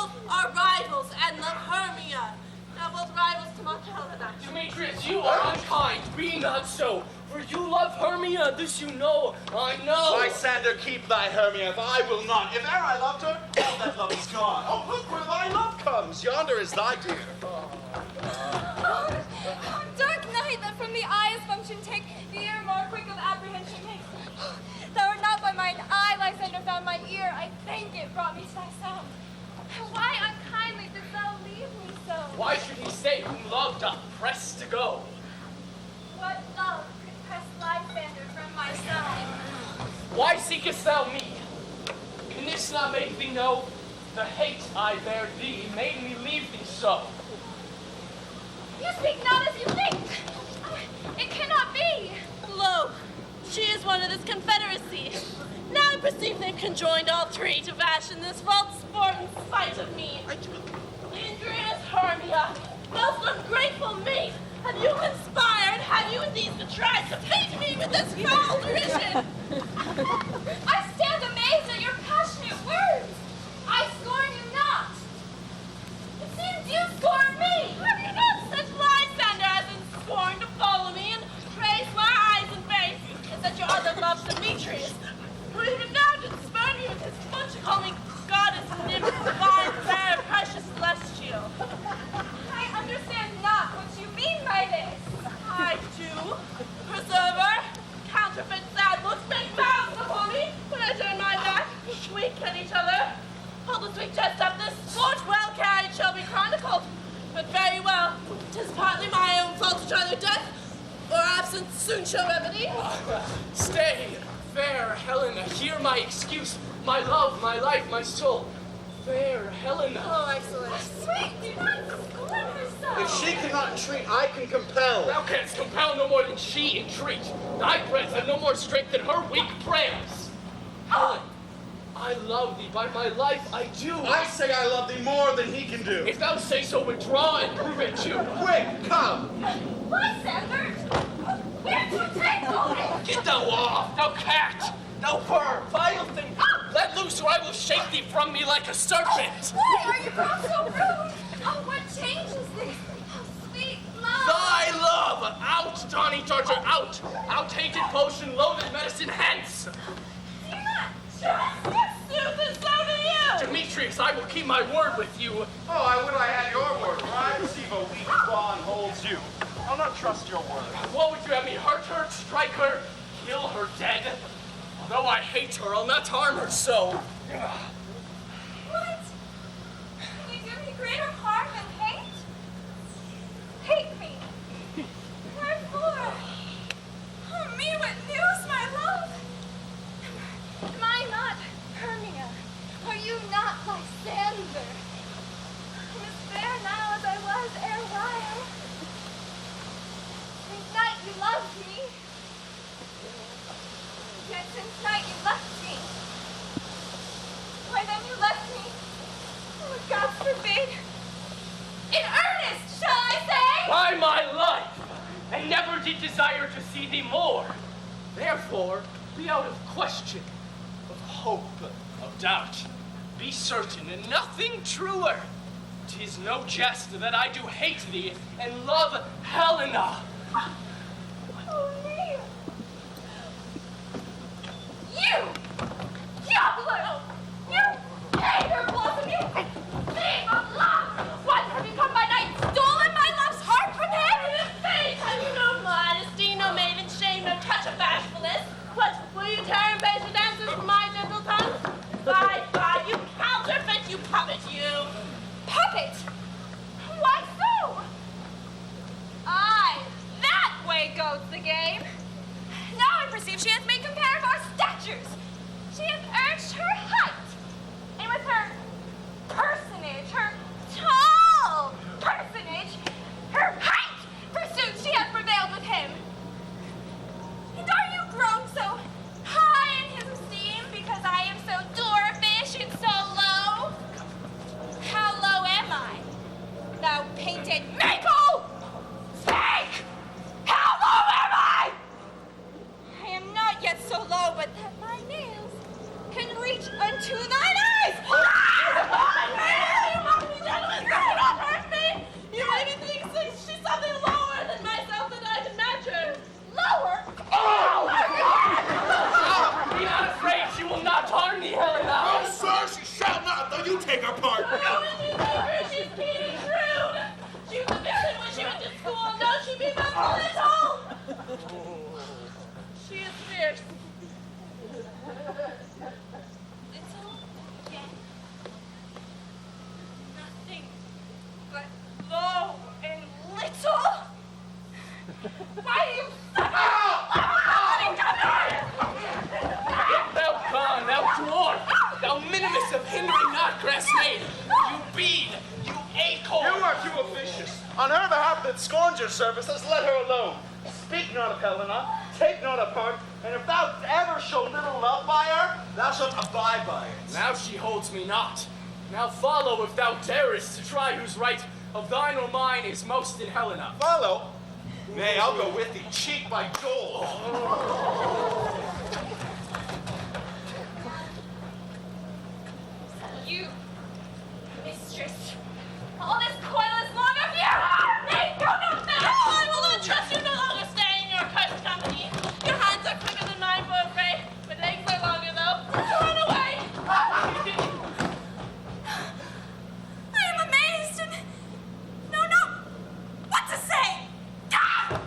both are rivals and love Hermia. Now both rivals to my Helena. Demetrius, you are unkind. Be not so. For you love Hermia, this you know. I know. Lysander, keep thy Hermia, if I will not. If e'er I loved her, all that love is gone. Oh, look where thy love comes. Yonder is thy dear. Dark night that from the eye is function take, the ear more quick of apprehension makes. Thou art not by mine eye, Lysander, found my ear. I thank it brought me to thy sound. Why unkindly didst thou leave me so? Why should he say whom love doth press to go? What love could press Lysander from my side? Why seekest thou me? Can this not make thee know? The hate I bear thee made me leave thee so. You speak not as you think. It cannot be. Lo, she is one of this confederacy. Now I perceive they've conjoined all three to fashion this false sport in spite of me. Injurious Hermia, most ungrateful mate, have you conspired, have you indeed contrived to paint me with this foul derision? I stand amazed at your passionate words. I scorn you not. It seems you scorn me. Have you not such Lysander as in scorn to follow me and praise my eyes and face, and that your other loves Demetrius, who even now did spurn me with his foot to call me goddess, nymph, divine, fair, precious, celestial? I understand not what you mean by this. I do. Preserver, counterfeit sad looks, make mouths upon me when I turn my back, wink at each other. Hold the sweet jest up, this sport well carried shall be chronicled. But very well, 'tis partly my own fault which either death or absence soon shall remedy. Stay, fair Helena, hear my excuse, my love, my life, my soul. Fair Helena. Oh, excellent. Sweet, do not scorn her so. If she cannot entreat, I can compel. Thou canst compel no more than she entreat. Thy prayers have no more strength than her weak prayers. Helen, I love thee by my life, I do. I say I love thee more than he can do. If thou say so, withdraw and prove it too. Quick, come. Lysander, where do you take me? Get thou off, thou cat, thou bird, vile thing. Let loose or I will shake thee from me like a serpent. Why are you grown so rude? Oh, what change is this? Oh, sweet love. Thy love, out, Donny Charger, out. Out, tainted potion, loaded medicine, hence. Do you not trust Sooth and so do you. Demetrius, I will keep my word with you. Oh, I would I had your word, for I perceive a weak bond holds you. I'll not trust your word. What would you have me hurt her, strike her, kill her dead? Although I hate her, I'll not harm her so. What? Can you do me greater harm than hate? Hate me. Wherefore? Oh, me, what news, my love? Am I not Hermia? Are you not Lysander? I'm as fair now as I was erewhile. Since night you loved me. Yet since night you left me. Why then you left me? Oh, God forbid. In earnest, shall I say? By my life, and never did desire to see thee more. Therefore, be out of question, of hope, of doubt. Be certain, and nothing truer. 'Tis no jest that I do hate thee and love Helena. Oh, me. You! Diablo! You hater, blossom, you thief of love! What, have you come by night, stolen my love's heart from him? Fate, have you no modesty, no maiden shame, no touch of bashfulness? What, will you tear impatient answers from my gentle tongue? Fie, you counterfeit, you puppet, you! Puppet! Why so? Aye, that way goes the game. Now I perceive she has made comparative our statures. She has urged her height, and with her personage, her tall personage, her height, pursuit, she has prevailed with him. And are you grown so high in his esteem because I am so dwarfish and so low? How low am I, thou painted maple? Speak! How low am I? I am not yet On her behalf that scorns your services, let her alone. Speak not of Helena, take not of her, and if thou ever show little love by her, thou shalt abide by it. Now she holds me not. Now follow if thou darest to try whose right of thine or mine is most in Helena. Follow? Nay, I'll go with thee, cheek by jowl. You, mistress, all this coil is long of you! Nay, go not there! I will not trust you no longer staying in your cursed company. Your hands are quicker than mine for a fray. My legs are longer, though. Run away! I am amazed and know not what to say! Ah!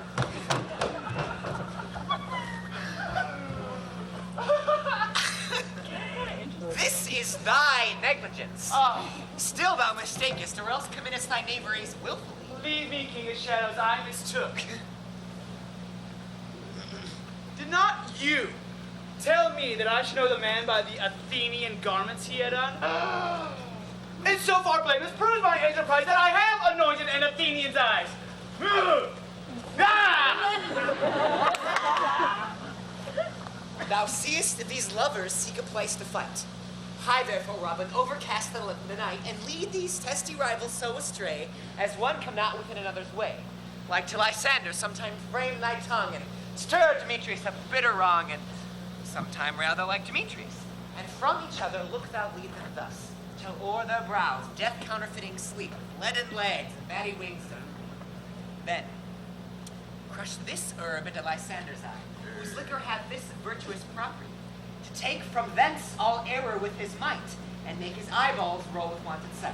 This is thy negligence. Still thou mistakest, or else committest thy knaveries willfully. Leave me, King of Shadows, I mistook. Did not you tell me that I should know the man by the Athenian garments he had on? And so far, blameless, proves my enterprise that I have anointed an Athenian's eyes. Thou seest that these lovers seek a place to fight. Hie therefore, Robin, overcast the night, and lead these testy rivals so astray, as one come not within another's way. Like to Lysander, sometime frame thy tongue, and stir Demetrius of bitter wrong, and sometime rather like Demetrius. And from each other look thou lead them thus, till o'er their brows death counterfeiting sleep, leaden legs, and batty wings, then crush this herb into Lysander's eye, whose liquor hath this virtuous property, to take from thence all error with his might, and make his eyeballs roll with wonted sight.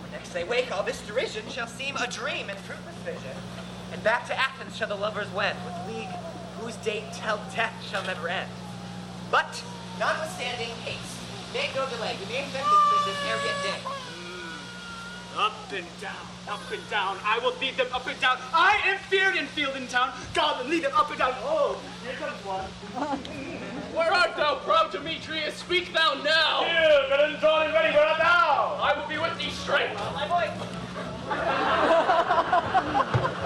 When next they wake, all this derision shall seem a dream and fruitless vision, and back to Athens shall the lovers wend, with league whose date till death shall never end. But, notwithstanding haste, make no delay, we may effect this business ere yet day. Up and down, I will lead them up and down. I am feared in field and town. God will lead them up and down. Oh, here comes one. Where art thou, proud Demetrius? Speak thou now. Here, good and drawn and ready, where art thou? I will be with thee straight. My boy.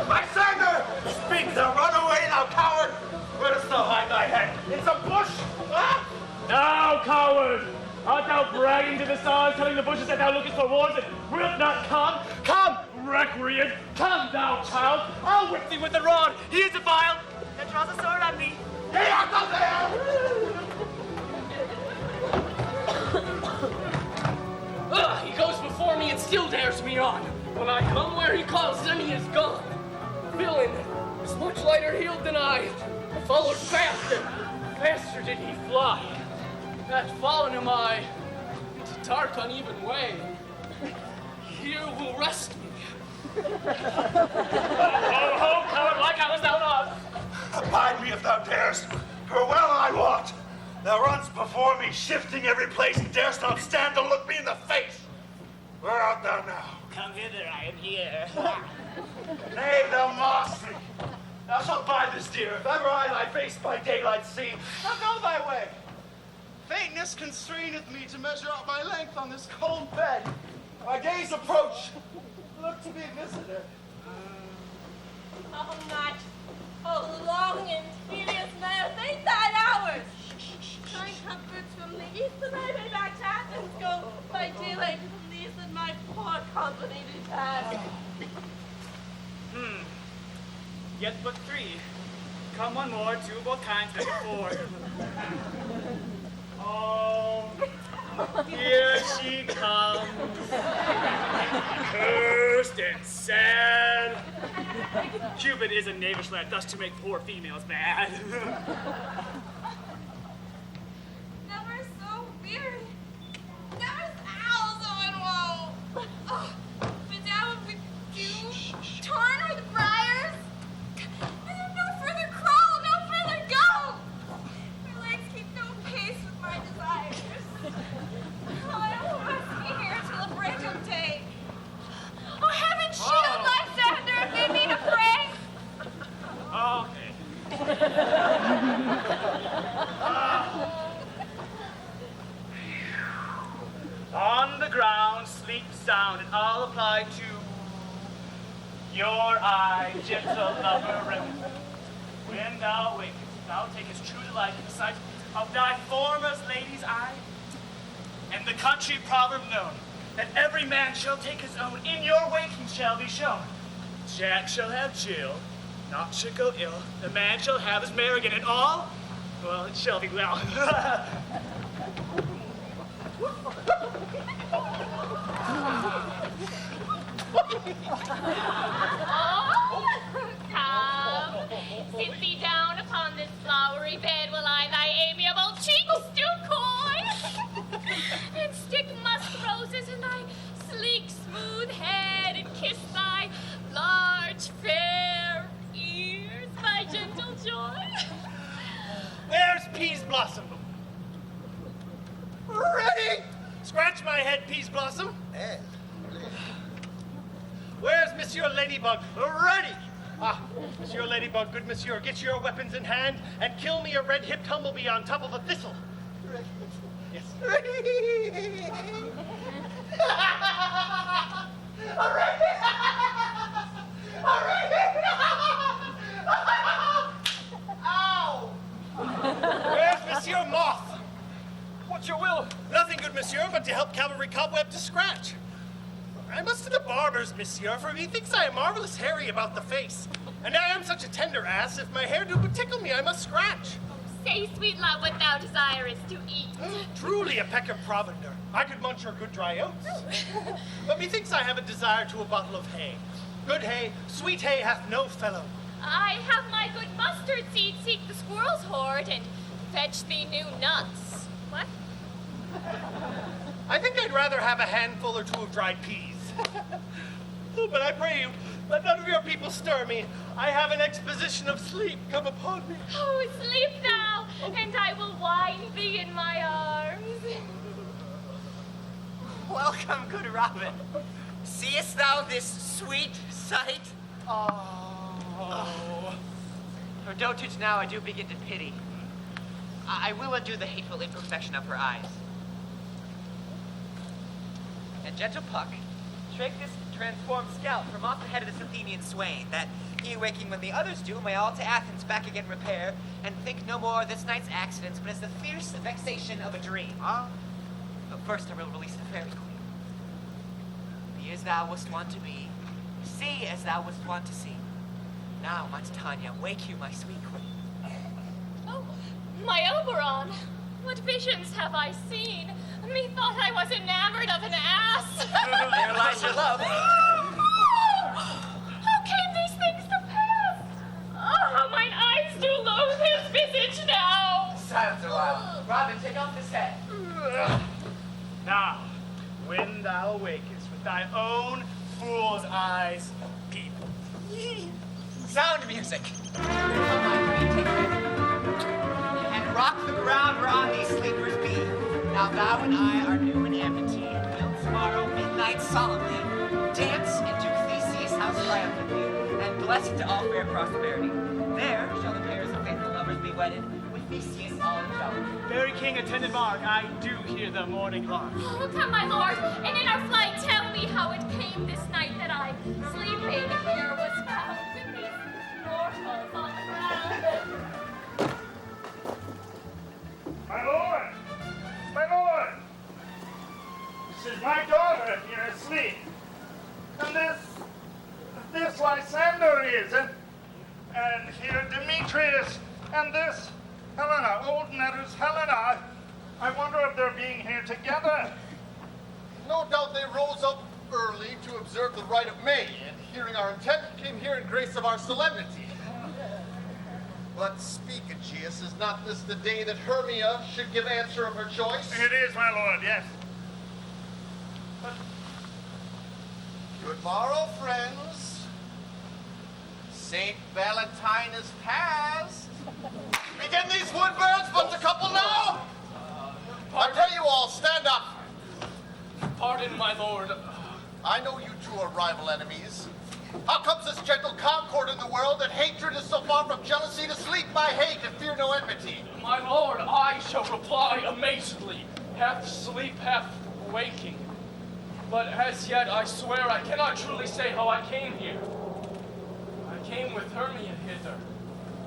Lysander! Speak, thou run away, thou coward! Where dost thou hide thy head? In some bush? Ah! Thou coward! Art thou bragging to the stars, telling the bushes that thou lookest for wars and wilt not come? Come, recreant! Come, thou child! I'll whip thee with the rod! Here's the vial that draws a sword on thee! Hey, art thou there? He goes before me and still dares me on. When I come where he calls, then he is gone. The villain is much lighter heeled than I followed faster. Faster did he fly. That fallen am I into dark, uneven way. Here will rest me. Ho, coward, why comest thou not? Abide me if thou darest, for well I wot. Thou runs before me, shifting every place, and darest not stand to look me in the face. Where art thou now? Come hither, I am here. Nay, thou must me. Thou shalt bide this deer. If ever I thy face by daylight see, now go thy way. Faintness constraineth me to measure out my length on this cold bed. My gaze approach. Look to be a visitor. Oh, night. Oh, long and tedious night. Think thine hours. Find comforts from the east, and I may back to Athens go by daylight from these and my poor company to task. Yet but 3. Come one more, 2 both kinds, make it 4. Oh, here she comes. Cursed and sad. Cupid is a knavish lad, thus to make poor females mad. Never so weary. Never owl so in woe. Oh, bedowered with dew, torn with briars. I have no further crawl, no further go. My legs keep no pace with my desires. Oh, I will rest me here till the break of day. Oh, heaven shield Lysander and bid me to pray. Okay. on the ground, sleep sound, and I'll apply to your eye, gentle lover, and when thou wakest, thou takest true delight in the sight of thy former's lady's eye, and the country proverb known, that every man shall take his own, in your waking shall be shown. Jack shall have Jill, naught shall go ill, the man shall have his mare again, and all, well, it shall be well. Oh, come, sit thee down upon this flowery bed while I thy amiable cheeks do coy, and stick musk roses in thy sleek, smooth head, and kiss thy large, fair ears, my gentle joy. Where's Peas Blossom? Ready? Scratch my head, Peas Blossom. Eh. Where's Monsieur Ladybug? Ready! Ah, Monsieur Ladybug, good monsieur, get your weapons in hand and kill me a red-hipped humblebee on top of a thistle. Yes. Ow! Where's Monsieur Moth? What's your will? Nothing, good monsieur, but to help cavalry cobweb to scratch. I must to the barber's, monsieur, for methinks I am marvelous hairy about the face. And I am such a tender ass, if my hair do but tickle me, I must scratch. Say, sweet love, what thou desirest to eat. Truly a peck of provender. I could munch your good dry oats. But methinks I have a desire to a bottle of hay. Good hay, sweet hay hath no fellow. I have my good mustard seed seek the squirrel's hoard and fetch thee new nuts. What? I think I'd rather have a handful or two of dried peas. Oh, but I pray you, let none of your people stir me. I have an exposition of sleep come upon me. Oh, sleep thou, and I will wind thee in my arms. Welcome, good Robin. Seest thou this sweet sight? Oh. Her dotage now I do begin to pity. I will undo the hateful imperfection of her eyes. And gentle Puck, shake this transformed scalp from off the head of this Athenian swain, that he waking when the others do, may all to Athens back again repair, and think no more of this night's accidents, but as the fierce vexation of a dream. But first I will release the fairy queen. Be as thou wast wont to be, see as thou wast wont to see. Now, my Titania, wake you, my sweet queen. Oh, my Oberon, what visions have I seen? Methought I was enamored of an ass. There lies your love. How came these things to pass? Oh, mine eyes do loathe his visage now. Silence a while. Robin, take off this head. Now, when thou wakest with thy own fool's eyes, peep. Sound music. And rock the ground whereon these sleepers be. Now thou and I are new in amity, and will tomorrow midnight solemnly dance into Theseus' house triumphantly, and bless it to all fair prosperity. There shall the pairs of faithful lovers be wedded, with Theseus all in jolly. Fairy king attended Mark, I do hear the morning lark. Oh, come, my lord, and in our flight tell me how it came this night that I, sleeping here, was found with these mortals on the ground. My lord! My lord! This is my daughter here asleep. And this Lysander is, and here Demetrius, and this Helena, old Netter's Helena. I wonder if they're being here together. No doubt they rose up early to observe the rite of May, and hearing our intent, came here in grace of our solemnity. But speak, Aegeus, is not this the day that Hermia should give answer of her choice? It is, my lord, yes. Good morrow, friends. Saint Valentine is past. Begin these woodbirds but a couple now? I pray you all, stand up. Pardon, my lord. I know you two are rival enemies. How comes this gentle concord in the world that hatred is so far from jealousy to sleep by hate and fear no enmity? My lord, I shall reply amazedly, half sleep, half waking. But as yet, I swear, I cannot truly say how I came here. I came with Hermia hither.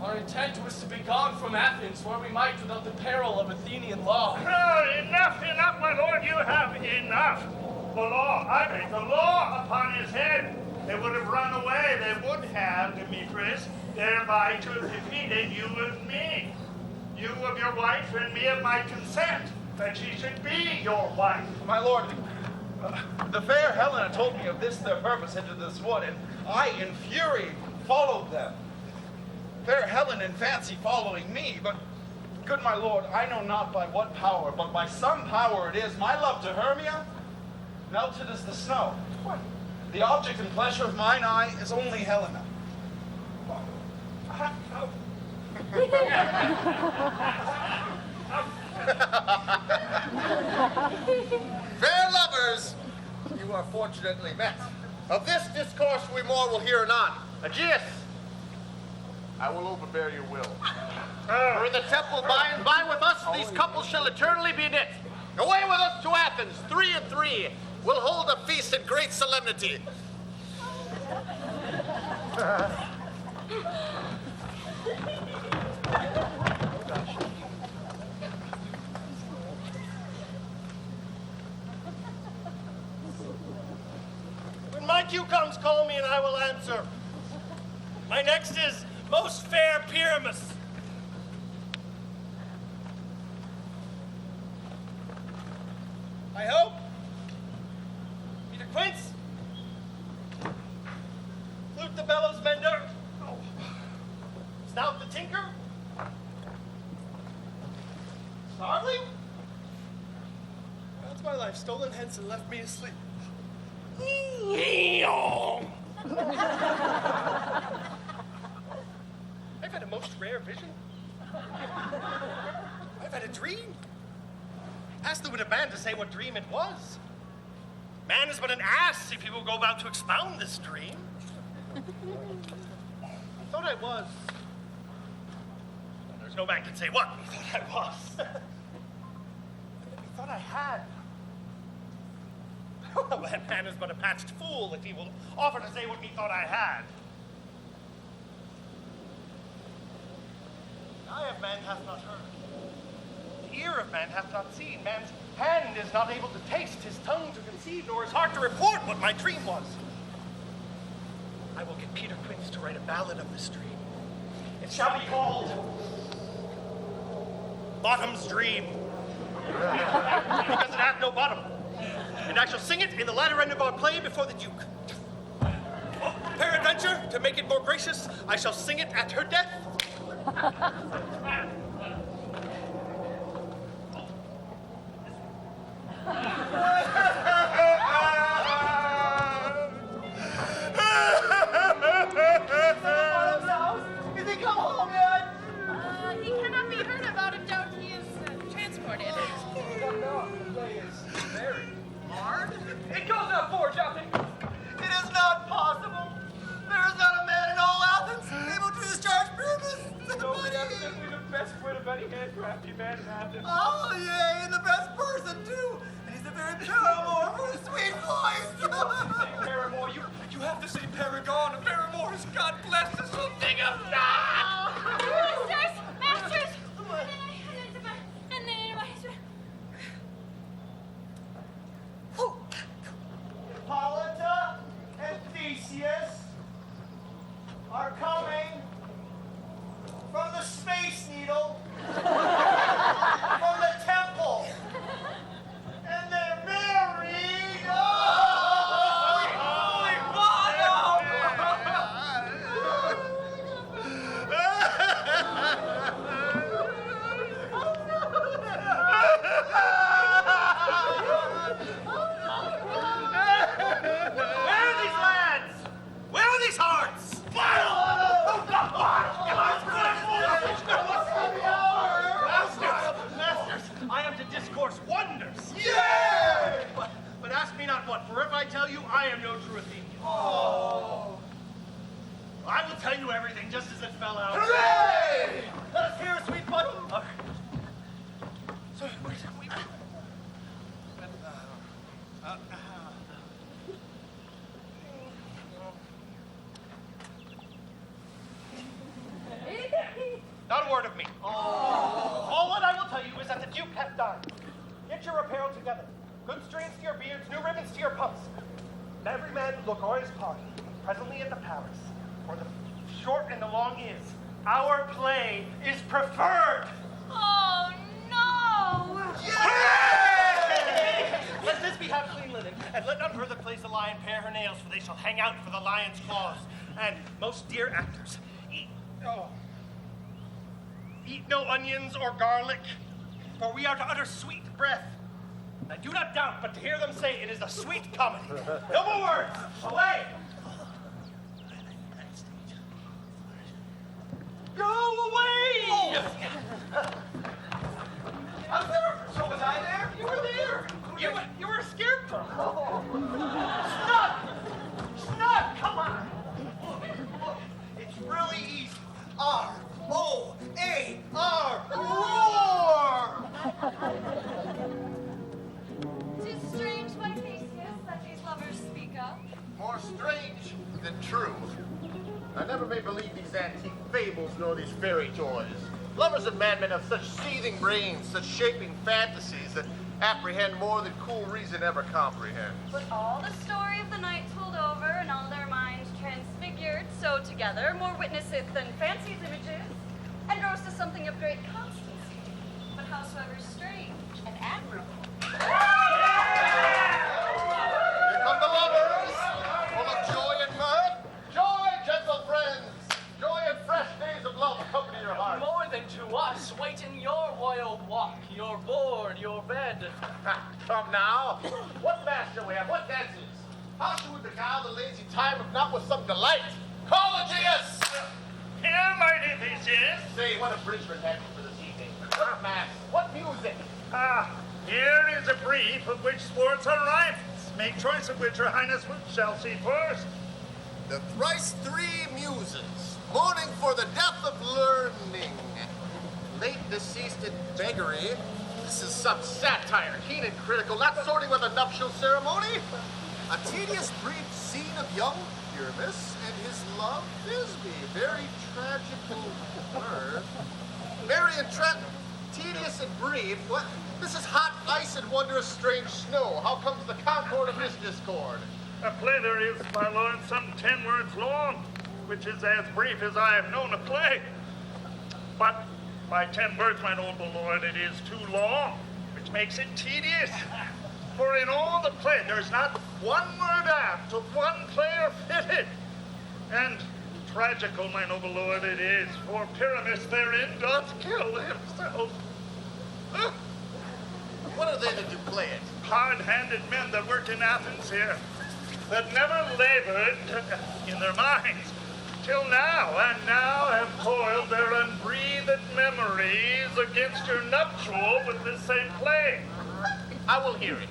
Our intent was to be gone from Athens, where we might without the peril of Athenian law. Enough, my lord, you have enough. The law, I make the law upon his head. They would have run away, they would have, Demetrius, thereby to have defeated you and me. You of your wife and me of my consent, that she should be your wife. My lord, the fair Helena told me of this their purpose into this wood, and I, in fury, followed them. Fair Helen in fancy following me, but, good my lord, I know not by what power, but by some power it is, my love to Hermia melted as the snow. The object and pleasure of mine eye is only Helena. Fair lovers, you are fortunately met. Of this discourse we more will hear anon. Aegeus, I will overbear your will. For in the temple by and by with us, these couples shall eternally be knit. Away with us to Athens, 3 and 3. We'll hold a feast in great solemnity. When my cue comes, call me and I will answer. My next is most fair Pyramus. I hope. Peter Quince. Flute the bellows mender. Snout the tinker. Starling? That's my life, stolen hence and left me asleep. I've had a most rare vision. I've had a dream. Ask the wit man to say what dream it was. Man is but an ass if he will go about to expound this dream. I thought I was. Well, there's no man can say what he thought I was. He thought I had. Well, that man is but a patched fool if he will offer to say what he thought I had. The eye of man hath not heard. The ear of man hath not seen. Man's hand is not able to taste, his tongue to conceive, nor his heart to report what my dream was. I will get Peter Quince to write a ballad of this dream. It shall be called Bottom's Dream. Because it hath no bottom. And I shall sing it in the latter end of our play before the Duke. Peradventure, to make it more gracious, I shall sing it at her death. Is he come home yet? He cannot be heard about if doubt he is transported. The play is very hard. It goes up for Captain. It is not possible. There is not a man in all Athens able to discharge Pyramus. No, that's simply the best wit of any handcrafty man in Athens. Oh, yay, and the best person, too. And he's a very paramour for his sweet voice. Say paramour, you have to say paragon. A paramour is God bless this little thing of Masters! Masters! Hippolyta and Theseus are coming from the Space Needle, from the temple, and they're married. Holy bottom! Where are these lads? Where are these hearts? Masters, I am to discourse wonders. Yay! But ask me not what, for if I tell you, I am no true Athenian. Oh! I will tell you everything just as it fell out. Hooray! Let us hear, sweet button. So, wait. Duke hath died. Get your apparel together. Good strains to your beards, new ribbons to your pumps. And every man look o'er his party, presently at the palace. For the short and the long is, our play is preferred. Oh, no! Yay! Let this be have clean linen, and let none further place a lion pare her nails, for they shall hang out for the lion's claws. And most dear actors, eat no onions or garlic, for we are to utter sweet breath. I do not doubt, but to hear them say it is a sweet comedy. No more words! Away! Go away! So was I there? You were there. You were a scarecrow. Snug! Come on! It's really easy. R-O-A-R, roar! 'Tis strange, my Theseus, that these lovers speak of. More strange than true. I never may believe these antique fables nor these fairy toys. Lovers of madmen have such seething brains, such shaping fantasies that apprehend more than cool reason ever comprehends. But all the story of the night told over, and all their minds transfigured, so together more witnesseth than fancy's images, and grows to something of great constancy, but howsoever strange and admirable. Here come the lovers, full of joy and mirth. Joy, gentle friends! Joy and fresh days of love accompany your hearts. More than to us, waiting your wild walk, your board, your bed. Come now. What mass shall we have? What dances? How shall we beguile the lazy time if not with some delight? Call Aegeus! Here, mighty Theseus. Say, what abridgment have you for this evening? What mass? What music? Here is a brief of which sports are rivals. Make choice of which your highness shall see first. The thrice three muses, mourning for the death of learning. Late deceased in beggary. This is some satire, keen and critical, not sorting with a nuptial ceremony. A tedious brief scene of young Pyramus and his love Thisbe. Very tragical birth. Merry and tedious and brief. What? This is hot ice and wondrous strange snow. How comes the concord of this discord? A play there is, my lord, some 10 words long, which is as brief as I have known a play. But by 10 words, my noble lord, it is too long, which makes it tedious. For in all the play, there's not one word apt of one player fitted. And tragical, my noble lord, it is, for Pyramus therein doth kill himself. What are they that do play it? Hard-handed men that work in Athens here, that never labored in their minds till now, and now have toiled their unbreathed memories against your nuptial with this same play. I will hear it.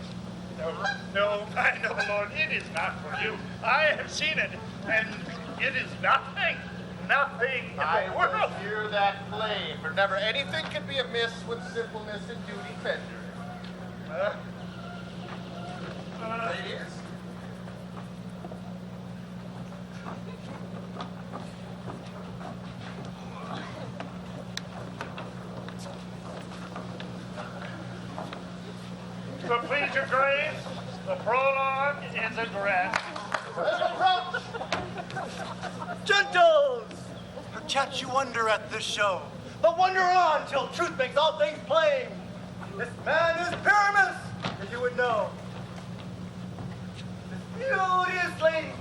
No, my noble lord, it is not for you. I have seen it, and it is nothing in I the world. will hear that play, for never anything can be amiss when simpleness and duty tender. Ladies? To please your grace, the prologue is addressed. Let's approach! Gentles! Perchance you wonder at this show, but wonder on till truth makes all things plain. This man is Pyramus, as you would know. This beauteous lady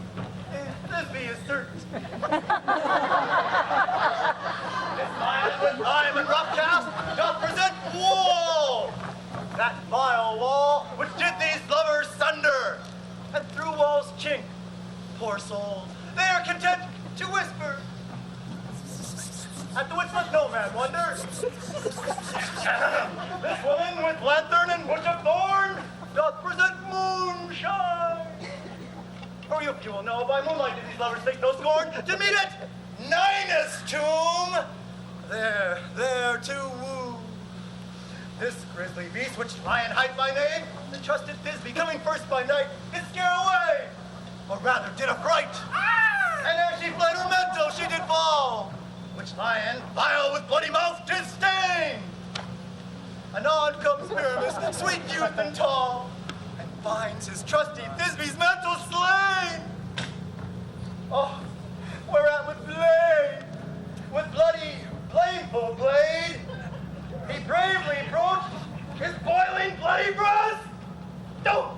is Thisbe is certain. This lion with time and rough cast doth present wall. That vile wall which did these lovers sunder, and through wall's chink, poor souls, they are content to whisper. At the which let no man wonder. This woman with lanthorn and bush of thorn doth present moonshine. For you will know by moonlight did these lovers take no scorn to meet at Ninus' tomb. There to woo. This grisly beast, which lion hight by name, the trusted Thisbe, coming first by night, did scare away, or rather did affright. And as she fled her mantle, she did fall, which lion, vile with bloody mouth, did stain. Anon comes Pyramus, sweet youth and tall, and finds his trusty Thisbe's mantle slain. Oh, whereat with bloody, blameful blade, he bravely broached his boiling bloody breast. Oh.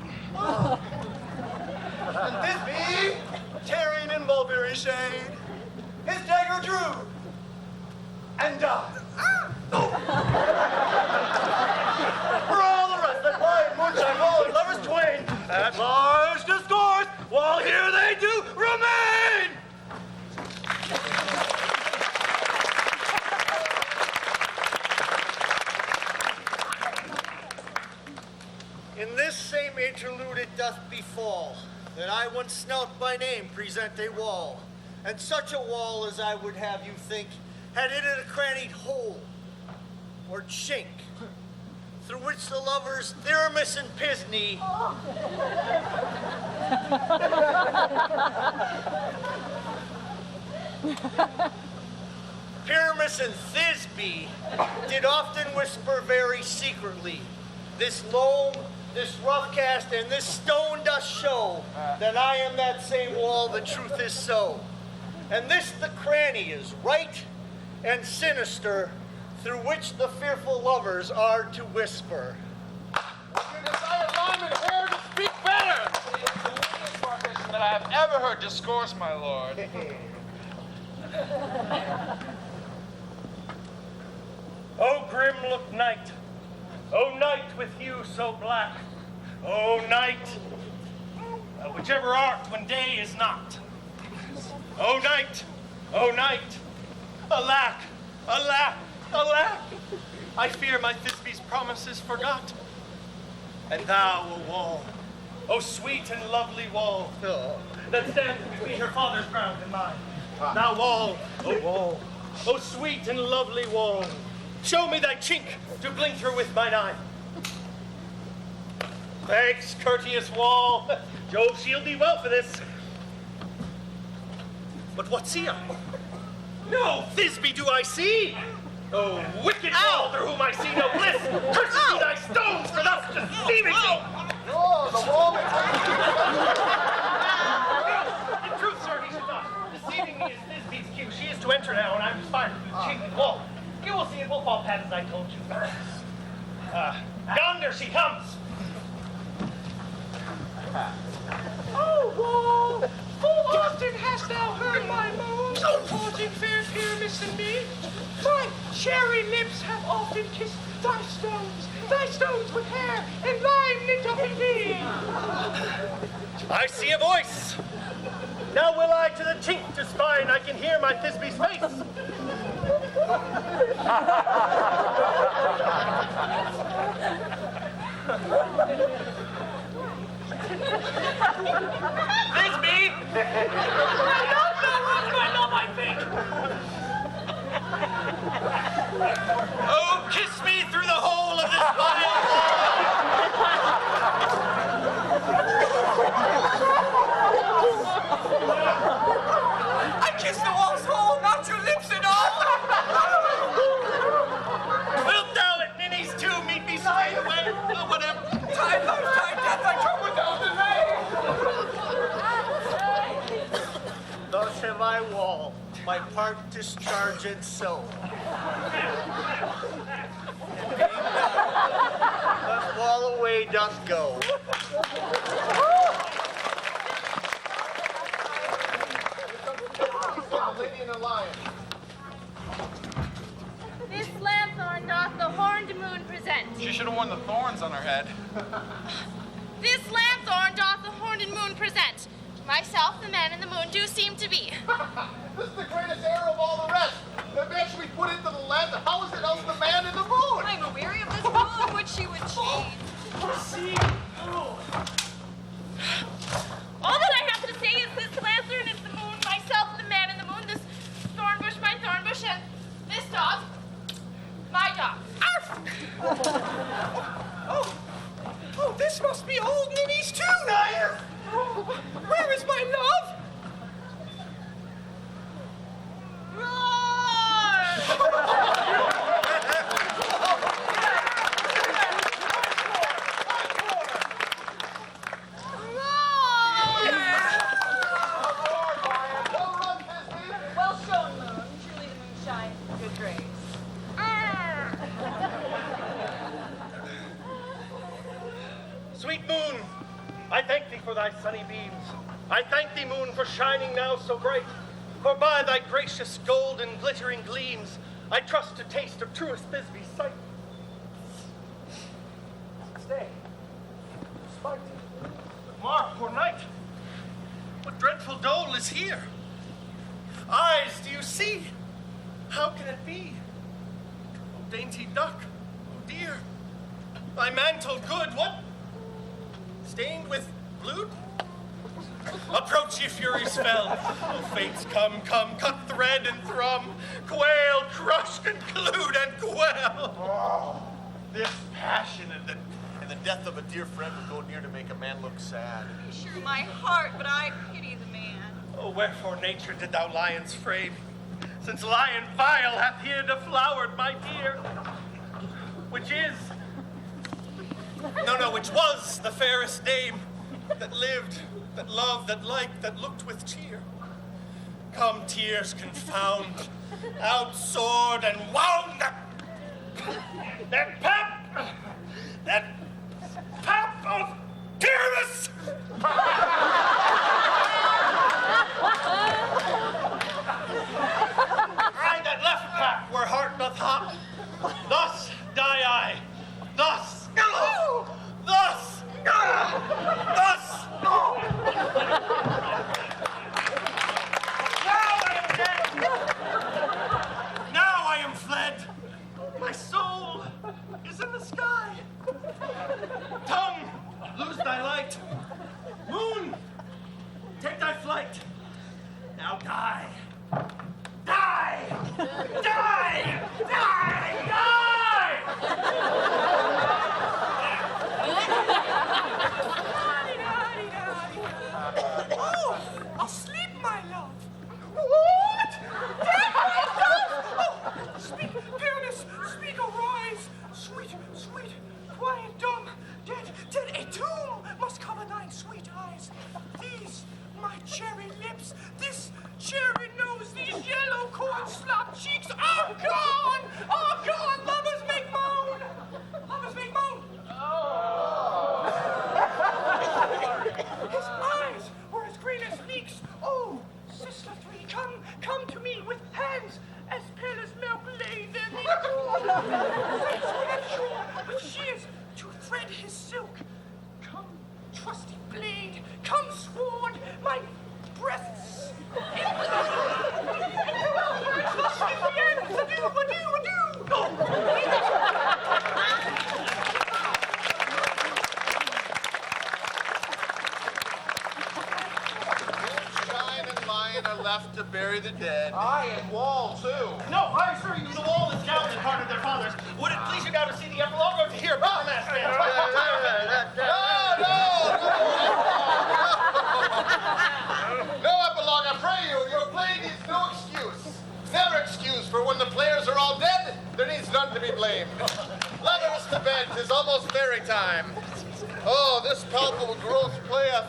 And Thisbe, tearing in mulberry shade, his dagger drew and died. For all the rest that lie in moonshine, wall, lovers twain, at large discourse, while here they do remain. In this same interlude it doth befall, that I once snelt by name present a wall, and such a wall as I would have you think had in it a crannied hole, or chink, through which the lovers Theramis and Pisney Pyramus and Thisbe did often whisper very secretly, this loam, this rough cast, and this stone doth show that I am that same wall, the truth is so. And this the cranny is, right and sinister, through which the fearful lovers are to whisper. You desire rhyme and hair to speak better. It's the latest partition that I have ever heard discourse, my lord. O grim look night, O night with you so black, O night, whichever art when day is not. O night, alack, alack, alack, I fear my Thisbe's promises forgot. And thou, O wall, O sweet and lovely wall, that stands between her father's ground and mine. Thou wall, O sweet and lovely wall, show me thy chink to blink through with mine eye. Thanks, courteous wall. Jove shield thee well for this. But what see I? No Thisbe do I see. Oh, wicked wall through whom I see no bliss. Curses be thy stones for thus deceiving me. Oh, the wall In truth, sir, he should not. Deceiving me is Thisbe's cue. She is to enter now, and I'm inspired through the chink and wall. You will see it will fall pat as I told you. Yonder she comes. Oh, wall, full often hast thou heard my moans, causing fair Pyramus and me. My cherry lips have often kissed thy stones with hair and lime knit up in thee. I see a voice. Now will I to the chink to spy, and I can hear my Thisbe's face. Thisbe! I don't know what's my love, I think. Oh, kiss me through the hole of this body. I kissed the wall's hole, not your lips at all. Wilt thou at Ninny's too meet me straightway? Oh, whatever. Time loves time, death I come without delay. Thus have I wall, my part discharge and so. But wall away doth go. Lady and a lion. This lanthorn doth the horned moon present. She should have worn the thorns on her head. This lanthorn doth the horned moon present. Myself, the man in the moon, do seem to be. This is the greatest error of all the rest. The man should be put into the land. How is it else the man in the moon? I'm weary of this moon, which she would change. See, All that I have to say is this lanthorn is the moon, myself, the man in the moon, this thorn bush, my thorn bush, and this dog, my dog. oh, this must be old Ninny's too, Naya. Where is my love? Roar! sunny beams. I thank thee, moon, for shining now so bright. For by thy gracious gold and glittering gleams, I trust to taste of truest Thisbe's sight. Stay. Spite. Mark, poor knight. What dreadful dole is here? Eyes, do you see? How can it be? Oh, dainty duck, oh dear. Thy mantle good, what? Stained with blood? Approach, ye furies fell. Oh, fates, come, cut thread and thrum. Quail, crush, conclude, and quell. Oh, this passion and the death of a dear friend would go near to make a man look sad. Sure, my heart, but I pity the man. Oh, wherefore nature did thou lions frame? Since lion vile hath here deflowered my dear, which is, which was the fairest dame that lived, that loved, that liked, that looked with cheer. Come, tears confound, out sword and wound that pap of Pyramus! I that left pap where heart doth hop, thus die I, thus. Now I am fled. My soul is in the sky. Tongue, lose thy light. Moon, take thy flight. Now die. Die! Die! Die! Die! Oh, asleep, my love. What? Dead, my love! Oh, speak, Pyramus, speak, arise. Sweet, quiet, dumb, dead, a tomb must cover thine sweet eyes. These, my cherry lips, this cherry nose, these yellow corn slop cheeks are gone! Are gone! Lovers make moan! Lovers make moan! His eyes were as green as leeks. Oh, sister three, come to me with hands as pale as milk laid in the Fates would have sure, but she is to thread his silk. Come, trusty blade, come, sword, my breaths. Trust is the end. Adieu. Are left to bury the dead. I and Wall, too. No, I assure you the wall is down in part of their fathers. Would it please you now to see the epilogue or to hear about the mass dance? No epilogue, I pray you. Your play needs no excuse. Never excuse, for when the players are all dead, there needs none to be blamed. Lovers to bed, 'tis almost fairy time. Oh, this palpable growth playeth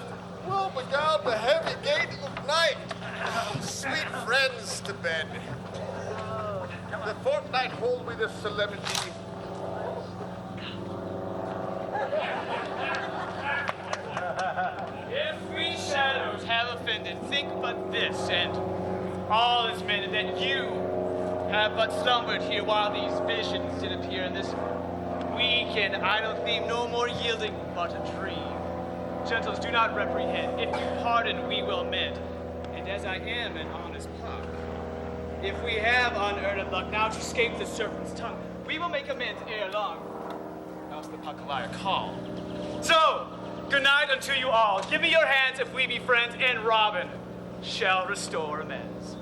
well beguiled the heavy gate of night. Sweet friends to bed. The fortnight hold we this solemnity. If we shadows have offended, think but this, and all is mended, that you have but slumbered here while these visions did appear in this weak and idle theme, no more yielding but a dream. Gentles, do not reprehend. If you pardon, we will mend. And as I am an honest puck, if we have unearned luck now to escape the serpent's tongue, we will make amends ere long. Else the puck will I call. So, good night unto you all. Give me your hands if we be friends, and Robin shall restore amends.